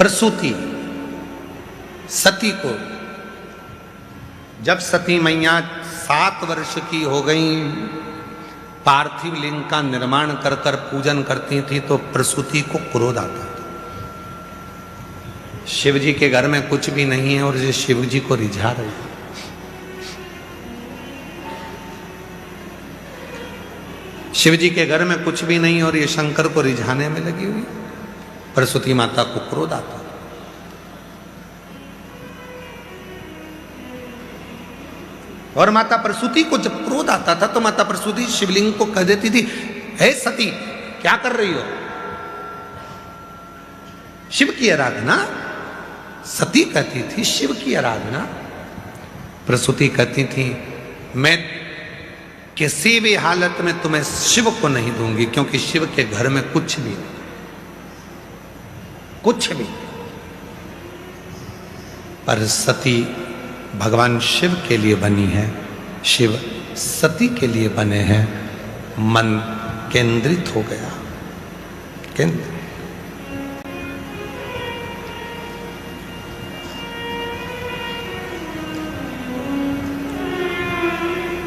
प्रसूति, सती को जब सती मैया 7 वर्ष की हो गई, पार्थिव लिंग का निर्माण कर कर पूजन करती थी, तो प्रसूति को क्रोध आता था। शिव जी के घर में कुछ भी नहीं है और ये शिव जी को रिझा रही है। शिव जी के घर में कुछ भी नहीं और ये शंकर को रिझाने में लगी हुई। प्रसूति माता को क्रोध आता। और माता प्रसूति को जब क्रोध आता था तो माता प्रसूति शिवलिंग को कह देती थी, हे सती क्या कर रही हो? शिव की आराधना। सती कहती थी शिव की आराधना। प्रसूति कहती थी मैं किसी भी हालत में तुम्हें शिव को नहीं दूंगी, क्योंकि शिव के घर में कुछ भी नहीं, कुछ भी। पर सती भगवान शिव के लिए बनी है, शिव सती के लिए बने हैं। मन केंद्रित हो गया, केंद्र।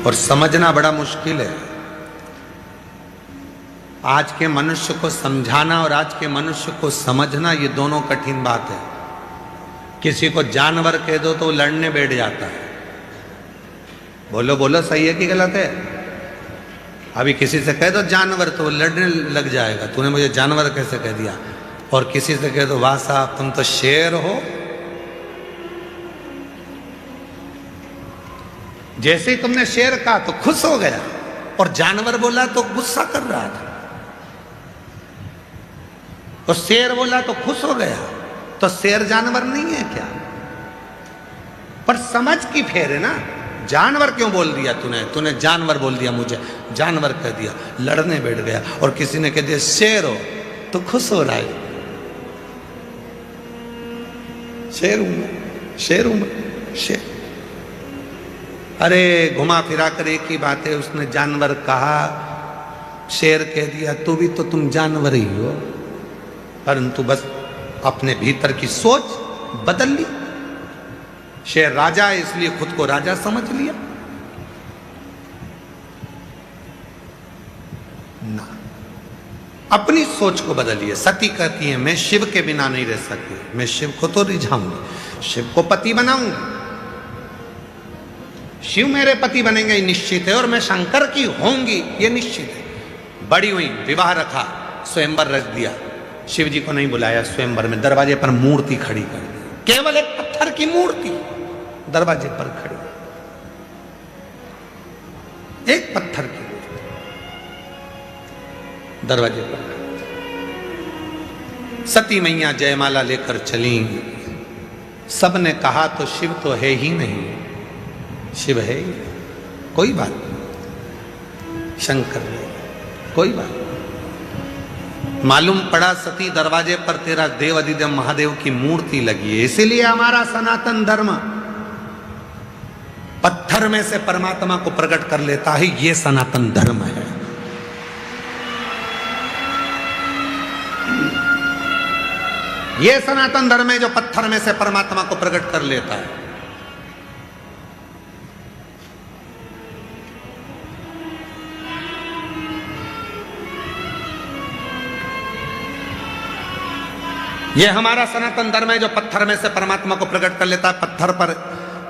और समझना बड़ा मुश्किल है। आज के मनुष्य को समझाना और आज के मनुष्य को समझना, ये दोनों कठिन बात है। किसी को जानवर कह दो तो लड़ने बैठ जाता है। बोलो बोलो सही है कि गलत है? अभी किसी से कह दो जानवर तो लड़ने लग जाएगा, तूने मुझे जानवर कैसे कह दिया। और किसी से कह दो वाह साहब तुम तो शेर हो, जैसे ही तुमने शेर कहा तो खुश हो गया, और जानवर बोला तो गुस्सा कर रहा था। तो शेर बोला तो खुश हो गया। तो शेर जानवर नहीं है क्या? पर समझ की फेर है ना। जानवर क्यों बोल दिया तूने जानवर बोल दिया, मुझे जानवर कह दिया, लड़ने बैठ गया। और किसी ने कह दिया शेर हो तो खुश हो रहा है। शेर हूं मैं, शेर हूं मैं, शेर। अरे घुमा फिरा कर एक ही बात है, उसने जानवर कहा, शेर कह दिया, तो भी तो तुम जानवर ही हो। परंतु बस अपने भीतर की सोच बदल ली। शेर राजा है इसलिए खुद को राजा समझ लिया ना, अपनी सोच को बदलिए। सती कहती है मैं शिव के बिना नहीं रह सकती, मैं शिव को तो रिझाऊंगी, शिव को पति बनाऊंगी। शिव मेरे पति बनेंगे ये निश्चित है, और मैं शंकर की होंगी ये निश्चित है। बड़ी हुई, विवाह रखा, स्वयंवर रख दिया। शिव जी को नहीं बुलाया स्वयंवर में, दरवाजे पर मूर्ति खड़ी कर दी। केवल एक पत्थर की मूर्ति दरवाजे पर खड़ी, एक पत्थर की मूर्ति दरवाजे पर खड़ी। सती मैया जयमाला लेकर चली। सबने कहा तो शिव तो है ही नहीं, शिव है ही, कोई बात नहीं, शंकर नहीं, कोई बात नहीं। मालूम पड़ा सती दरवाजे पर तेरा देव अधिदेव महादेव की मूर्ति लगी है। इसीलिए हमारा सनातन धर्म पत्थर में से परमात्मा को प्रकट कर लेता है, ये सनातन धर्म है। ये सनातन धर्म है जो पत्थर में से परमात्मा को प्रकट कर लेता है। ये हमारा सनातन धर्म है जो पत्थर में से परमात्मा को प्रकट कर लेता है।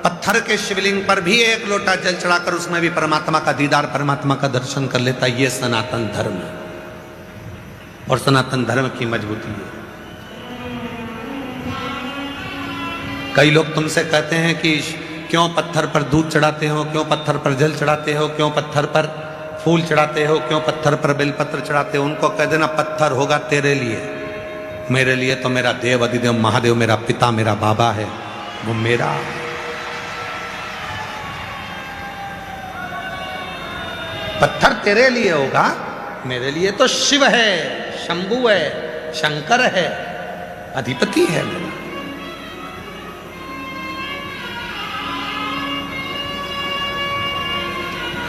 पत्थर के शिवलिंग पर भी एक लोटा जल चढ़ाकर उसमें भी परमात्मा का दीदार, परमात्मा का दर्शन कर लेता है। ये सनातन धर्म है और सनातन धर्म की मजबूती है। कई लोग तुमसे कहते हैं कि क्यों पत्थर पर दूध चढ़ाते हो, क्यों पत्थर पर जल चढ़ाते हो, क्यों पत्थर पर फूल चढ़ाते हो, क्यों पत्थर पर बेलपत्र चढ़ाते हो। उनको कह देना पत्थर होगा तेरे लिए, मेरे लिए तो मेरा देव अधिदेव महादेव मेरा पिता मेरा बाबा है, वो मेरा। पत्थर तेरे लिए होगा, मेरे लिए तो शिव है, शंभु है, शंकर है, अधिपति है मेरा।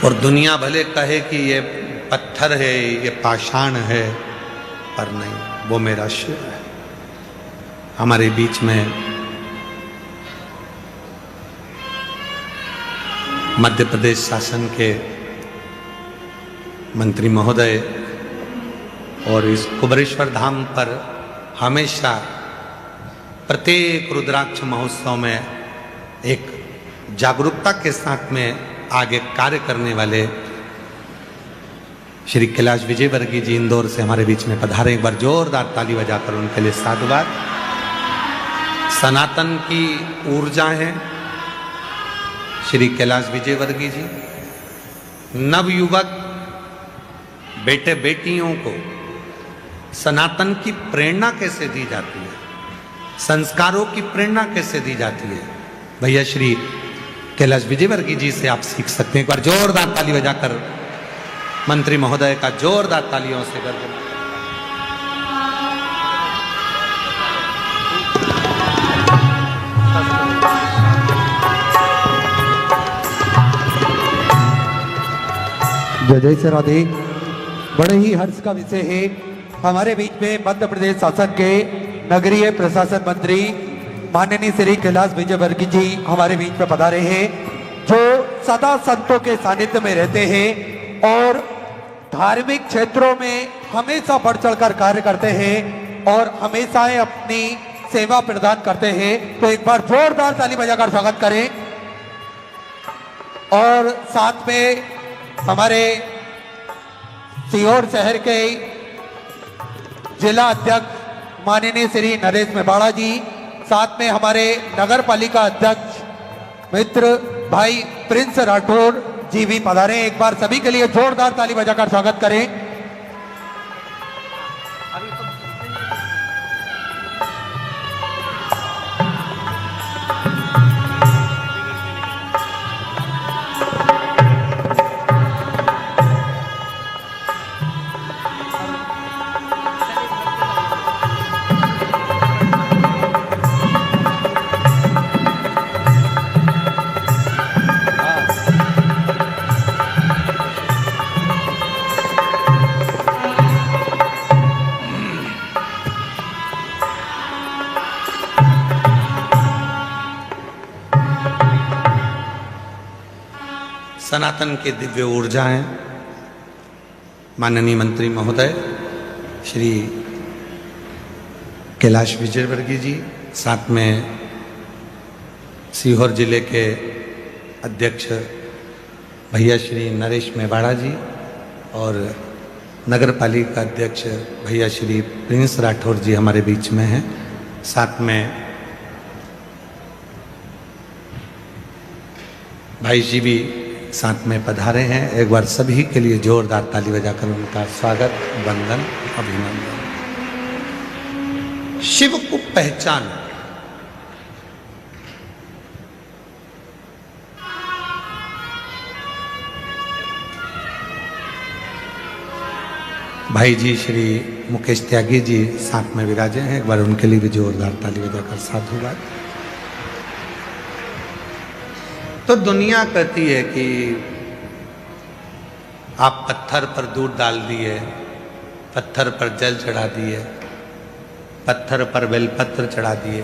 और दुनिया भले कहे कि ये पत्थर है, ये पाषाण है, पर नहीं, वो मेरा शिव है। हमारे बीच में मध्य प्रदेश शासन के मंत्री महोदय और इस कुबेरेश्वर धाम पर हमेशा प्रत्येक रुद्राक्ष महोत्सव में एक जागरूकता के साथ में आगे कार्य करने वाले श्री कैलाश विजयवर्गीय जी इंदौर से हमारे बीच में पधारे। एक बार जोरदार ताली बजाकर उनके लिए साधुवाद। सनातन की ऊर्जा है श्री कैलाश विजयवर्गीय जी। नवयुवक बेटे बेटियों को सनातन की प्रेरणा कैसे दी जाती है, संस्कारों की प्रेरणा कैसे दी जाती है, भैया श्री कैलाश विजयवर्गीय जी से आप सीख सकते हैं। एक बार जोरदार ताली बजाकर मंत्री महोदय का जोरदार तालियों से गर्जना। जय जय श्री राधे। बड़े ही हर्ष का विषय है, हमारे बीच में मध्य प्रदेश शासन के नगरीय प्रशासन मंत्री माननीय श्री कैलाश विजयवर्गीय जी हमारे बीच में पधारे हैं, जो सदा संतों के सानिध्य में रहते हैं और धार्मिक क्षेत्रों में हमेशा बढ़ चढ़कर कार्य करते हैं और हमेशा अपनी सेवा प्रदान करते हैं। तो एक बार जोरदार ताली बजाकर स्वागत करें। और साथ में हमारे सीहोर शहर के जिला अध्यक्ष माननीय श्री नरेश मेवाड़ा जी, साथ में हमारे नगर पालिका अध्यक्ष मित्र भाई प्रिंस राठौर जी भी पधारे। एक बार सभी के लिए जोरदार ताली बजाकर स्वागत करें। सनातन के दिव्य ऊर्जाएं माननीय मंत्री महोदय श्री कैलाश विजयवर्गीय जी, साथ में सीहोर जिले के अध्यक्ष भैया श्री नरेश मेवाड़ा जी और नगर पालिका अध्यक्ष भैया श्री प्रिंस राठौर जी हमारे बीच में हैं। साथ में भाई जी भी साथ में पधारे हैं। एक बार सभी के लिए जोरदार ताली बजाकर उनका स्वागत, वंदन, अभिनंदन। शिव को पहचान, भाई जी श्री मुकेश त्यागी जी साथ में विराजे हैं। एक बार उनके लिए भी जोरदार ताली बजाकर साधुवाद। तो दुनिया कहती है कि आप पत्थर पर दूध डाल दिए, पत्थर पर जल चढ़ा दिए, पत्थर पर बेलपत्र चढ़ा दिए,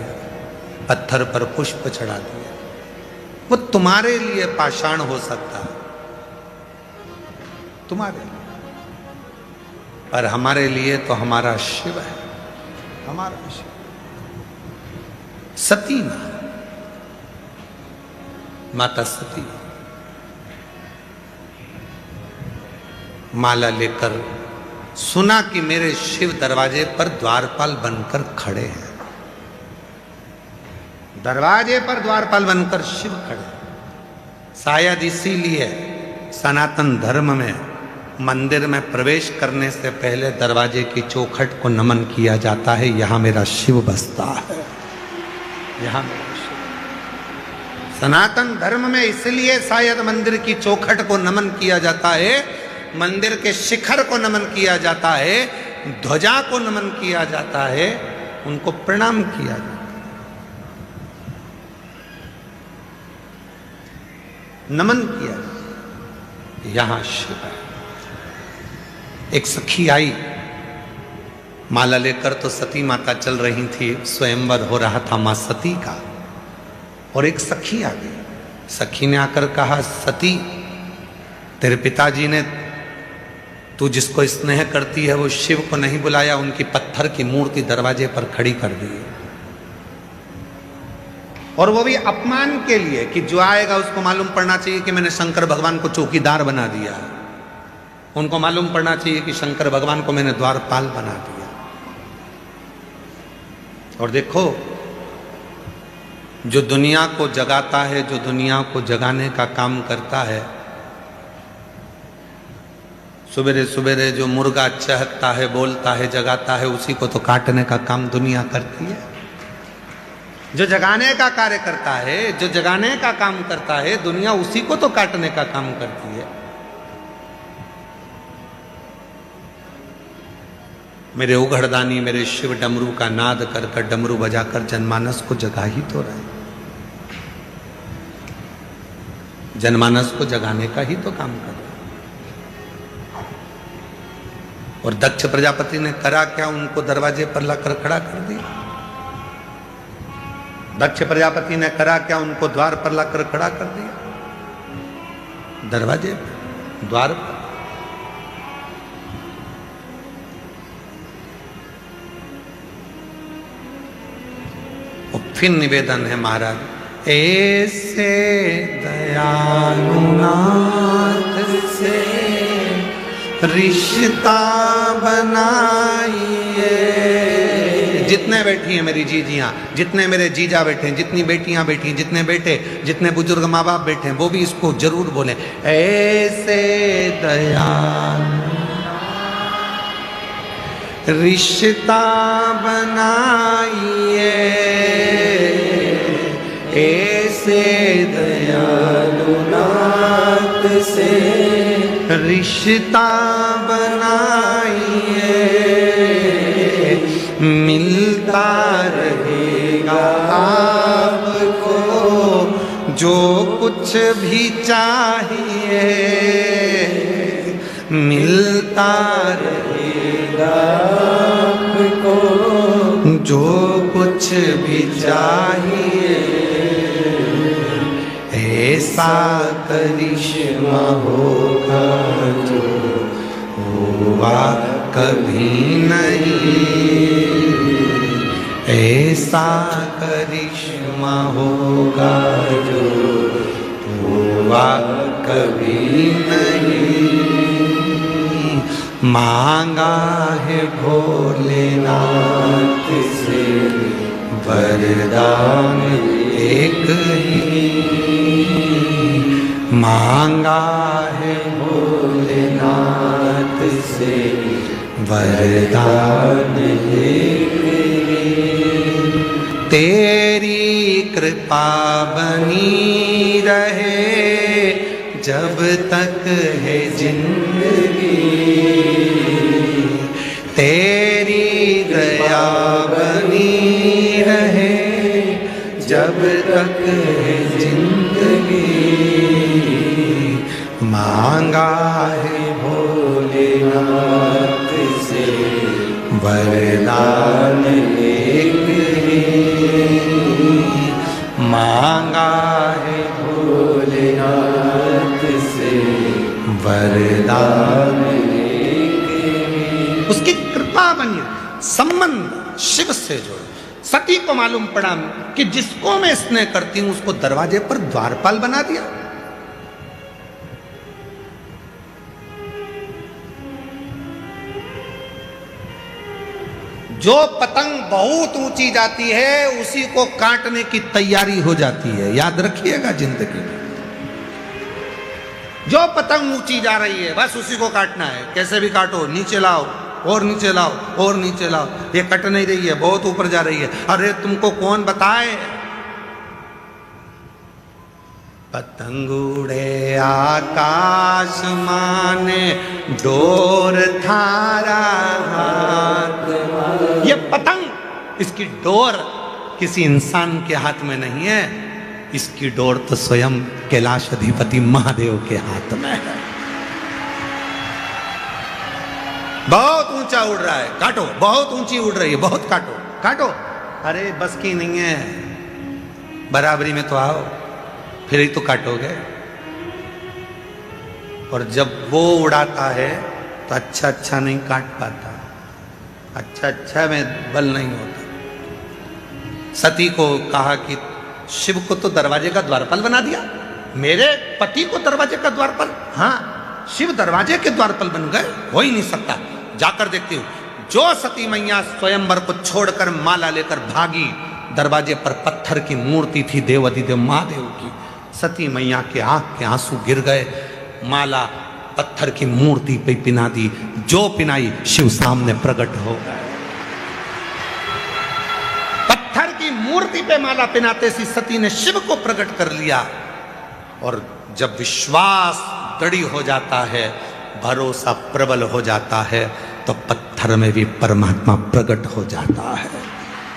पत्थर पर पुष्प चढ़ा दिए, वो तुम्हारे लिए पाषाण हो सकता है, तुम्हारे लिए, पर हमारे लिए तो हमारा शिव है, हमारा शिव। सती माता सती माला लेकर सुना कि मेरे शिव दरवाजे पर द्वारपाल बनकर खड़े हैं। दरवाजे पर द्वारपाल बनकर शिव खड़े। शायद इसीलिए सनातन धर्म में मंदिर में प्रवेश करने से पहले दरवाजे की चौखट को नमन किया जाता है। यहां मेरा शिव बसता है, यहां मेरा शिव। सनातन धर्म में इसलिए शायद मंदिर की चौखट को नमन किया जाता है, मंदिर के शिखर को नमन किया जाता है, ध्वजा को नमन किया जाता है, उनको प्रणाम किया जाता है, नमन किया जाता है। यहां शिव है। एक सखी आई माला लेकर तो सती माता चल रही थी, स्वयंवर हो रहा था मां सती का, और एक सखी आ गई। सखी ने आकर कहा, सती तेरे पिताजी ने तू जिसको स्नेह करती है वो शिव को नहीं बुलाया, उनकी पत्थर की मूर्ति दरवाजे पर खड़ी कर दी, और वो भी अपमान के लिए कि जो आएगा उसको मालूम पड़ना चाहिए कि मैंने शंकर भगवान को चौकीदार बना दिया, उनको मालूम पड़ना चाहिए कि शंकर भगवान को मैंने द्वारपाल बना दिया। और देखो, जो दुनिया को जगाता है, जो दुनिया को जगाने का काम करता है, सुबेरे सुबेरे जो मुर्गा चहकता है, बोलता है, जगाता है, उसी को तो काटने का काम दुनिया करती है। जो जगाने का कार्य करता है, जो जगाने का काम करता है, दुनिया उसी को तो काटने का काम करती है। मेरे उघड़दानी मेरे शिव डमरू का नाद कर कर, डमरू बजाकर जनमानस को जगा ही तो रहे, जनमानस को जगाने का ही तो काम कर रहे। और दक्ष प्रजापति ने करा क्या, उनको दरवाजे पर लाकर खड़ा कर दिया। दक्ष प्रजापति ने करा क्या, उनको द्वार पर लाकर खड़ा कर दिया, दरवाजे पर, द्वार पर। और फिर निवेदन है महाराज, ऐसे दयालुनाथ से रिश्ता बनाइए। जितने बैठी हैं मेरी जीजियां, जितने मेरे जीजा बैठे हैं, जितनी बेटियां बैठी हैं, जितने बेटे, जितने बुजुर्ग माँ बाप बैठे हैं, वो भी इसको जरूर बोले, ऐसे दयालु रिश्ता बनाइए, ऐसे दयालुनाथ से रिश्ता बनाइए, मिलता रहेगा आपको जो कुछ भी चाहिए, मिलता रहेगा आपको जो कुछ भी चाहिए, ऐसा करिश्मा होगा जो हुआ कभी नहीं, ऐसा करिश्मा होगा जो हुआ कभी नहीं। मांगा है भोलेनाथ से वरदान एक ही, मांगा है भोलेनाथ से वरदान एक ही। तेरी कृपा बनी रहे जब तक है जिंदगी, तेरी दया बनी रहे जब तक है जिंदगी। मांगा है भोलेनाथ से वरदान एक ही, मांगा है भोलेनाथ से वरदान एक ही। उसकी कृपा बनी, संबंध शिव से जोड़ो। सती को मालूम पड़ा कि जिसको मैं स्नेह करती हूं उसको दरवाजे पर द्वारपाल बना दिया। जो पतंग बहुत ऊंची जाती है उसी को काटने की तैयारी हो जाती है, याद रखिएगा जिंदगी में। जो पतंग ऊंची जा रही है बस उसी को काटना है, कैसे भी काटो, नीचे लाओ और नीचे लाओ और नीचे लाओ, ये कट नहीं रही है, बहुत ऊपर जा रही है। अरे तुमको कौन बताए, पतंग उड़े आकाश माने डोर थारा हाथ, ये पतंग, इसकी डोर किसी इंसान के हाथ में नहीं है, इसकी डोर तो स्वयं कैलाश अधिपति महादेव के हाथ में है। बहुत ऊंचा उड़ रहा है, काटो। बहुत ऊंची उड़ रही है, बहुत काटो, काटो। अरे बस की नहीं है, बराबरी में तो आओ, फिर ही तो काटोगे। और जब वो उड़ाता है तो अच्छा अच्छा नहीं काट पाता, अच्छा अच्छा में बल नहीं होता। सती को कहा कि शिव को तो दरवाजे का द्वारपाल बना दिया, मेरे पति को दरवाजे का द्वारपाल? हाँ, शिव दरवाजे के द्वारपाल बन गए, हो ही नहीं सकता। जाकर देखती हूं। जो सती मैया स्वयंवर को छोड़कर माला लेकर भागी, दरवाजे पर पत्थर की मूर्ति थी देवाधिदेव महादेव की। सती मैया के आंख के आंसू गिर गए, माला पत्थर की मूर्ति पे पिना दी। जो पिनाई शिव सामने प्रकट हो गए। पत्थर की मूर्ति पे माला पिनाते सी सती ने शिव को प्रकट कर लिया। और जब विश्वास दृढ़ हो जाता है, भरोसा प्रबल हो जाता है, तो पत्थर में भी परमात्मा प्रकट हो जाता है।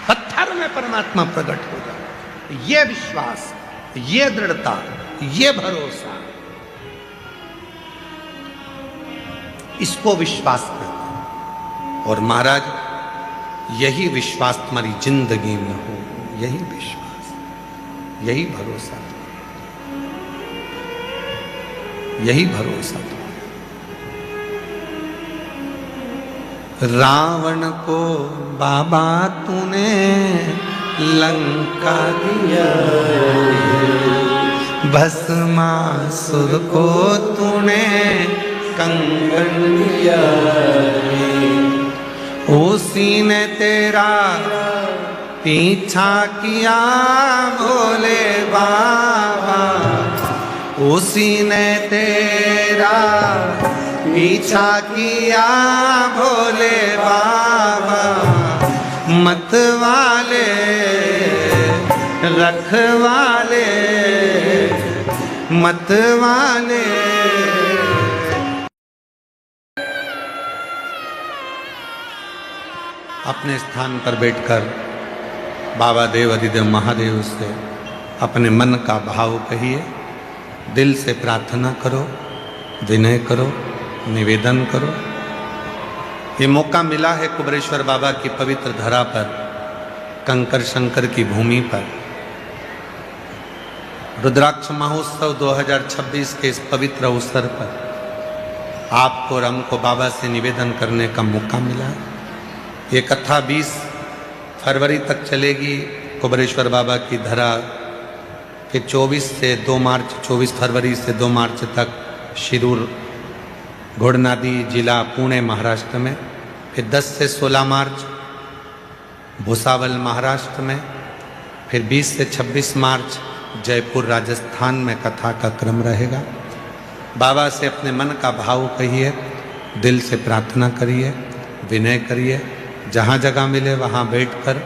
पत्थर में परमात्मा प्रकट हो जाता है। ये विश्वास, ये दृढ़ता, ये भरोसा, इसको विश्वास करते हैं। और महाराज यही विश्वास तुम्हारी जिंदगी में हो, यही विश्वास, यही भरोसा, यही भरोसा। रावण को बाबा तूने लंका दिया, भस्मासुर को तूने कंगन दिया, उसी ने तेरा पीछा किया भोले बाबा, उसी ने तेरा पीछा किया भोले बाबा। मतवाले रखवाले मतवाले। अपने स्थान पर बैठकर बाबा देवाधिदेव महादेव से अपने मन का भाव कहिए, दिल से प्रार्थना करो, विनय करो, निवेदन करो। ये मौका मिला है कुबरेश्वर बाबा की पवित्र धरा पर, कंकर शंकर की भूमि पर, रुद्राक्ष महोत्सव 2026 के इस पवित्र अवसर पर आपको और हमको बाबा से निवेदन करने का मौका मिला है। ये कथा 20 फरवरी तक चलेगी कुबरेश्वर बाबा की धरा, फिर 24 से 2 मार्च, 24 फरवरी से 2 मार्च तक शिरूर घोड़नादी जिला पुणे महाराष्ट्र में, फिर 10 से 16 मार्च भुसावल महाराष्ट्र में, फिर 20 से 26 मार्च जयपुर राजस्थान में कथा का क्रम रहेगा। बाबा से अपने मन का भाव कहिए, दिल से प्रार्थना करिए, विनय करिए, जहाँ जगह मिले वहाँ बैठकर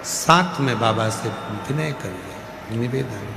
साथ में बाबा से विनय करिए, निवेदन करिए।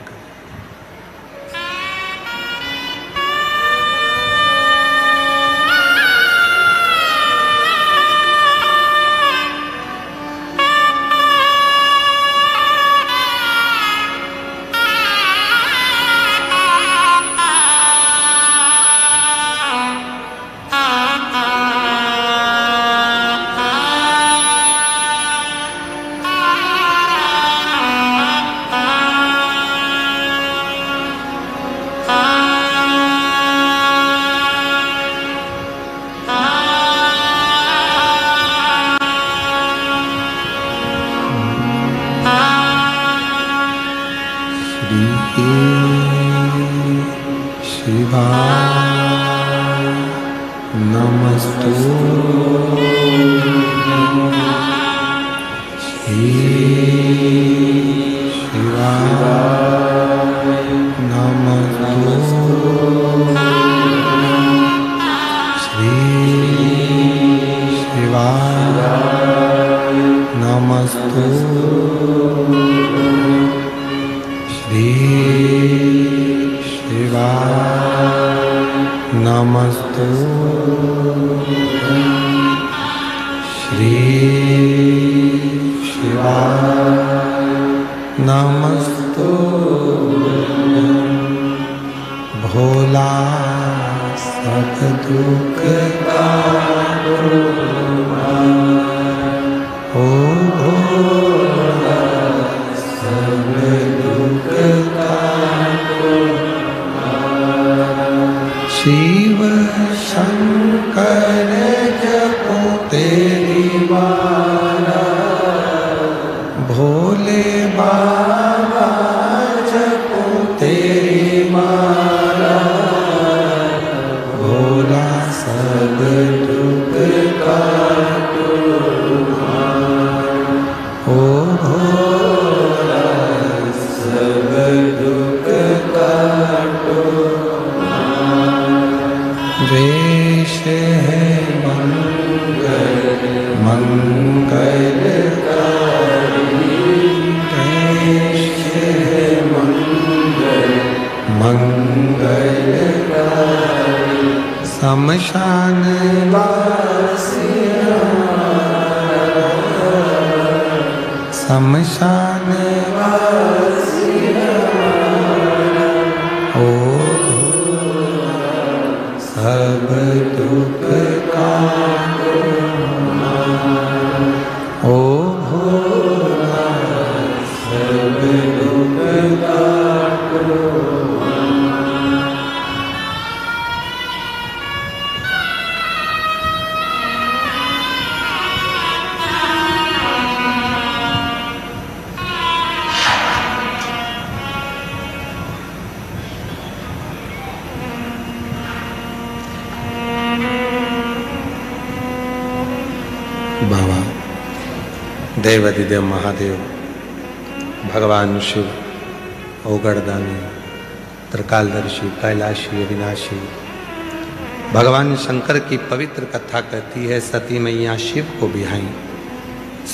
श्री शिवाय ओ भोला सब दुख काटो शिव शंकर जपो तेरी माला भोले बाबा जपो तेरी माला भोला सब दुख काटो ओ भोला सब दुख काटो वेश है मंगल मंगलकारी वेश है मंगल मंगलकारी शमशान वासी शमशान वासी ओ सब दुख काटो ओ भोला सब दुख काटो बाबा देवाधिदेव महादेव भगवान शिव ओगड़दानी त्रिकालदर्शी कैलाशी अविनाशी भगवान शंकर की पवित्र कथा कहती है सती मैया शिव को बिहाई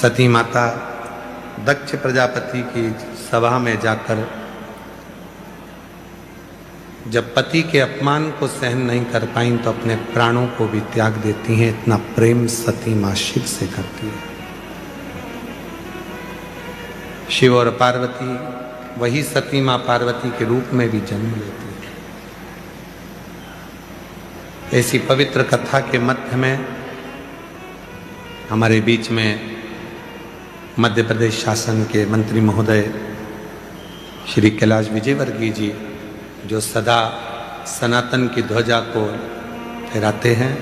सती माता दक्ष प्रजापति की सभा में जाकर जब पति के अपमान को सहन नहीं कर पाई तो अपने प्राणों को भी त्याग देती हैं। इतना प्रेम सती मां शिव से करती है। शिव और पार्वती वही सती मां पार्वती के रूप में भी जन्म लेती है। ऐसी पवित्र कथा के मध्य में हमारे बीच में मध्य प्रदेश शासन के मंत्री महोदय श्री कैलाश विजयवर्गीय जी जो सदा सनातन की ध्वजा को फहराते हैं।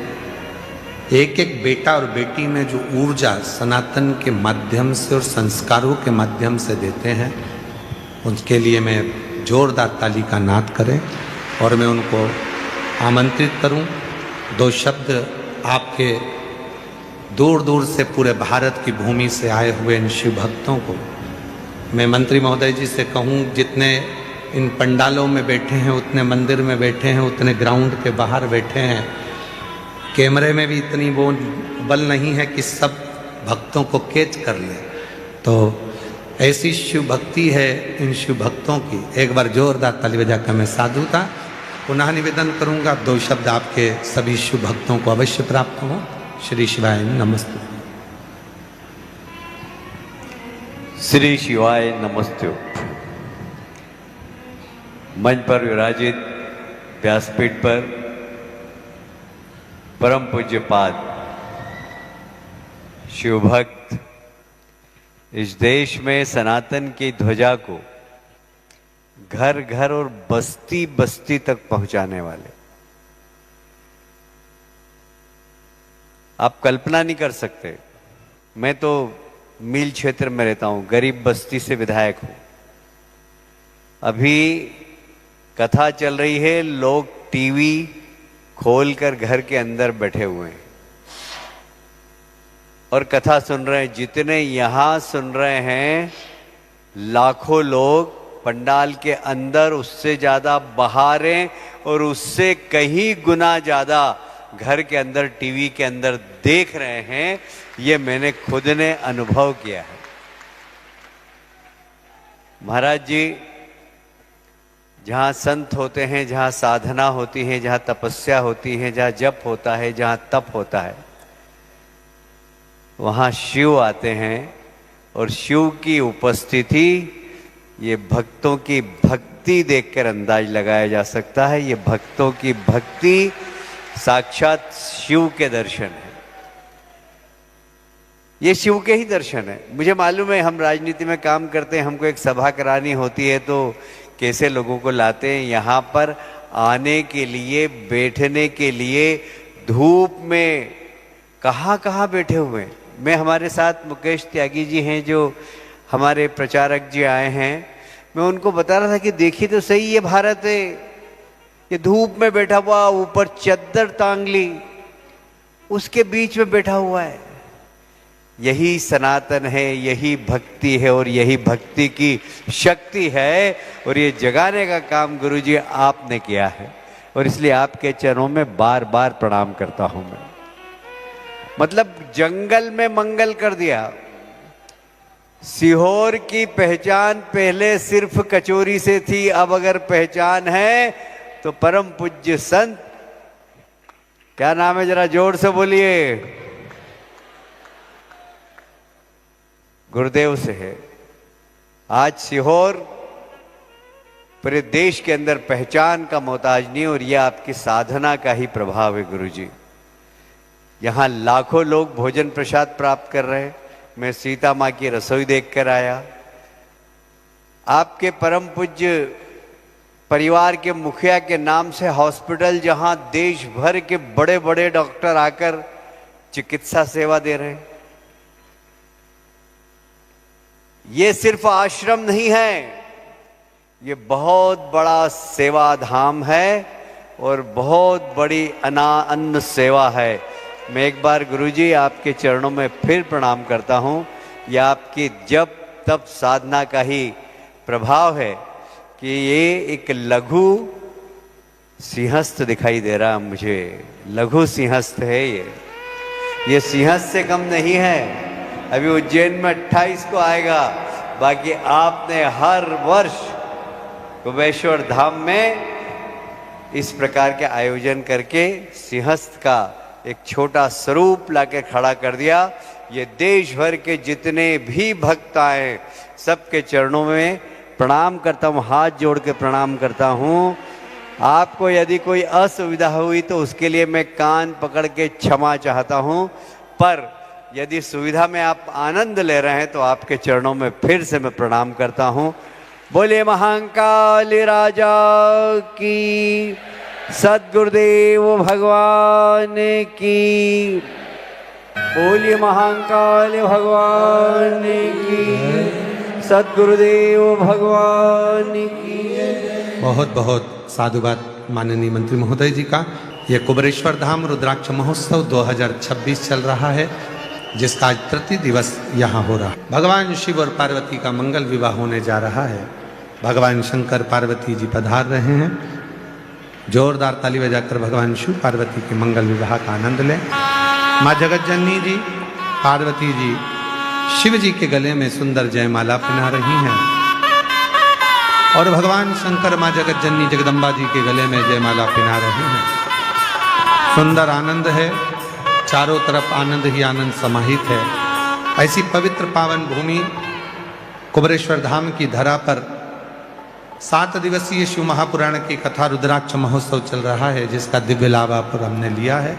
एक एक बेटा और बेटी में जो ऊर्जा सनातन के माध्यम से और संस्कारों के माध्यम से देते हैं उनके लिए मैं जोरदार ताली का नाद करें और मैं उनको आमंत्रित करूं। दो शब्द आपके दूर दूर से पूरे भारत की भूमि से आए हुए इन शिव भक्तों को मैं मंत्री महोदय जी से कहूं जितने इन पंडालों में बैठे हैं उतने मंदिर में बैठे हैं उतने ग्राउंड के बाहर बैठे हैं कैमरे में भी इतनी वो बल नहीं है कि सब भक्तों को कैच कर ले। तो ऐसी शिव भक्ति है इन शिव भक्तों की। एक बार जोरदार ताली बजाकर मैं साधुता पुनः निवेदन करूंगा। दो शब्द आपके सभी शिव भक्तों को अवश्य प्राप्त हो। श्री शिवाय नमस्ते। श्री शिवाय नमस्ते। मंच पर विराजित व्यासपीठ पर परम पूज्य पाद शिवभक्त इस देश में सनातन की ध्वजा को घर घर और बस्ती बस्ती तक पहुंचाने वाले। आप कल्पना नहीं कर सकते। मैं तो मील क्षेत्र में रहता हूं, गरीब बस्ती से विधायक हूं। अभी कथा चल रही है, लोग टीवी खोलकर घर के अंदर बैठे हुए हैं और कथा सुन रहे हैं। जितने यहां सुन रहे हैं लाखों लोग पंडाल के अंदर, उससे ज्यादा बाहर हैं और उससे कहीं गुना ज्यादा घर के अंदर टीवी के अंदर देख रहे हैं। ये मैंने खुद ने अनुभव किया है। महाराज जी, जहाँ संत होते हैं, जहाँ साधना होती है, जहाँ तपस्या होती है, जहाँ जप होता है, जहाँ तप होता है, वहाँ शिव आते हैं और शिव की उपस्थिति ये भक्तों की भक्ति देखकर अंदाज लगाया जा सकता है। ये भक्तों की भक्ति साक्षात शिव के दर्शन है। ये शिव के ही दर्शन है। मुझे मालूम है हम राजनीति में काम करते हैं, हमको एक सभा करानी होती है तो कैसे लोगों को लाते हैं यहाँ पर आने के लिए, बैठने के लिए, धूप में कहाँ कहाँ बैठे हुए हैं। मैं, हमारे साथ मुकेश त्यागी जी हैं जो हमारे प्रचारक जी आए हैं, मैं उनको बता रहा था कि देखिए तो सही, ये भारत है, ये धूप में बैठा हुआ, ऊपर चद्दर टांग ली, उसके बीच में बैठा हुआ है। यही सनातन है, यही भक्ति है और यही भक्ति की शक्ति है और ये जगाने का काम गुरुजी आपने किया है और इसलिए आपके चरणों में बार बार प्रणाम करता हूं मैं। मतलब जंगल में मंगल कर दिया। सीहोर की पहचान पहले सिर्फ कचोरी से थी, अब अगर पहचान है तो परम पूज्य संत, क्या नाम है जरा जोर से बोलिए, गुरुदेव से है। आज सीहोर पूरे देश के अंदर पहचान का मोहताज नहीं और यह आपकी साधना का ही प्रभाव है गुरुजी। यहाँ लाखों लोग भोजन प्रसाद प्राप्त कर रहे हैं। मैं सीता माँ की रसोई देखकर आया। आपके परम पूज्य परिवार के मुखिया के नाम से हॉस्पिटल, जहाँ देश भर के बड़े बड़े डॉक्टर आकर चिकित्सा सेवा दे रहे हैं। ये सिर्फ आश्रम नहीं है, ये बहुत बड़ा सेवा धाम है और बहुत बड़ी अन्न सेवा है। मैं एक बार गुरुजी आपके चरणों में फिर प्रणाम करता हूँ। यह आपकी जब तब साधना का ही प्रभाव है कि ये एक लघु सिंहस्थ दिखाई दे रहा है मुझे। लघु सिंहस्थ है ये सिंहस्थ से कम नहीं है। अभी उज्जैन में 28 को आएगा। बाकी आपने हर वर्ष कुबेश्वर धाम में इस प्रकार के आयोजन करके सिंहस्थ का एक छोटा स्वरूप लाके खड़ा कर दिया। ये देश भर के जितने भी भक्त आए सबके चरणों में प्रणाम करता हूँ, हाथ जोड़ के प्रणाम करता हूँ। आपको यदि कोई असुविधा हुई तो उसके लिए मैं कान पकड़ के क्षमा चाहता हूँ, पर यदि सुविधा में आप आनंद ले रहे हैं तो आपके चरणों में फिर से मैं प्रणाम करता हूँ। बोले महाकाल राजा की, सद्गुरुदेव भगवान की, बोलिए महाकाल भगवान की, सद्गुरुदेव भगवान की। बहुत बहुत साधुवाद माननीय मंत्री महोदय जी का। ये कुबेरेश्वर धाम रुद्राक्ष महोत्सव 2026 चल रहा है, जिसका आज तृतीय दिवस यहाँ हो रहा है। भगवान शिव और पार्वती का मंगल विवाह होने जा रहा है। भगवान शंकर पार्वती जी पधार रहे हैं। जोरदार ताली बजाकर भगवान शिव पार्वती के मंगल विवाह का आनंद लें। माँ जगत जननी जी, पार्वती जी शिव जी के गले में सुंदर जयमाला पहना रही हैं और भगवान शंकर माँ जगत जननी जगदम्बा जी के गले में जयमाला पहना रहे हैं। सुंदर आनंद है, चारों तरफ आनंद ही आनंद समाहित है। ऐसी पवित्र पावन भूमि कुबेरेश्वर धाम की धरा पर 7 दिवसीय शिव महापुराण की कथा रुद्राक्ष महोत्सव चल रहा है, जिसका दिव्य लाभ आप हमने लिया है।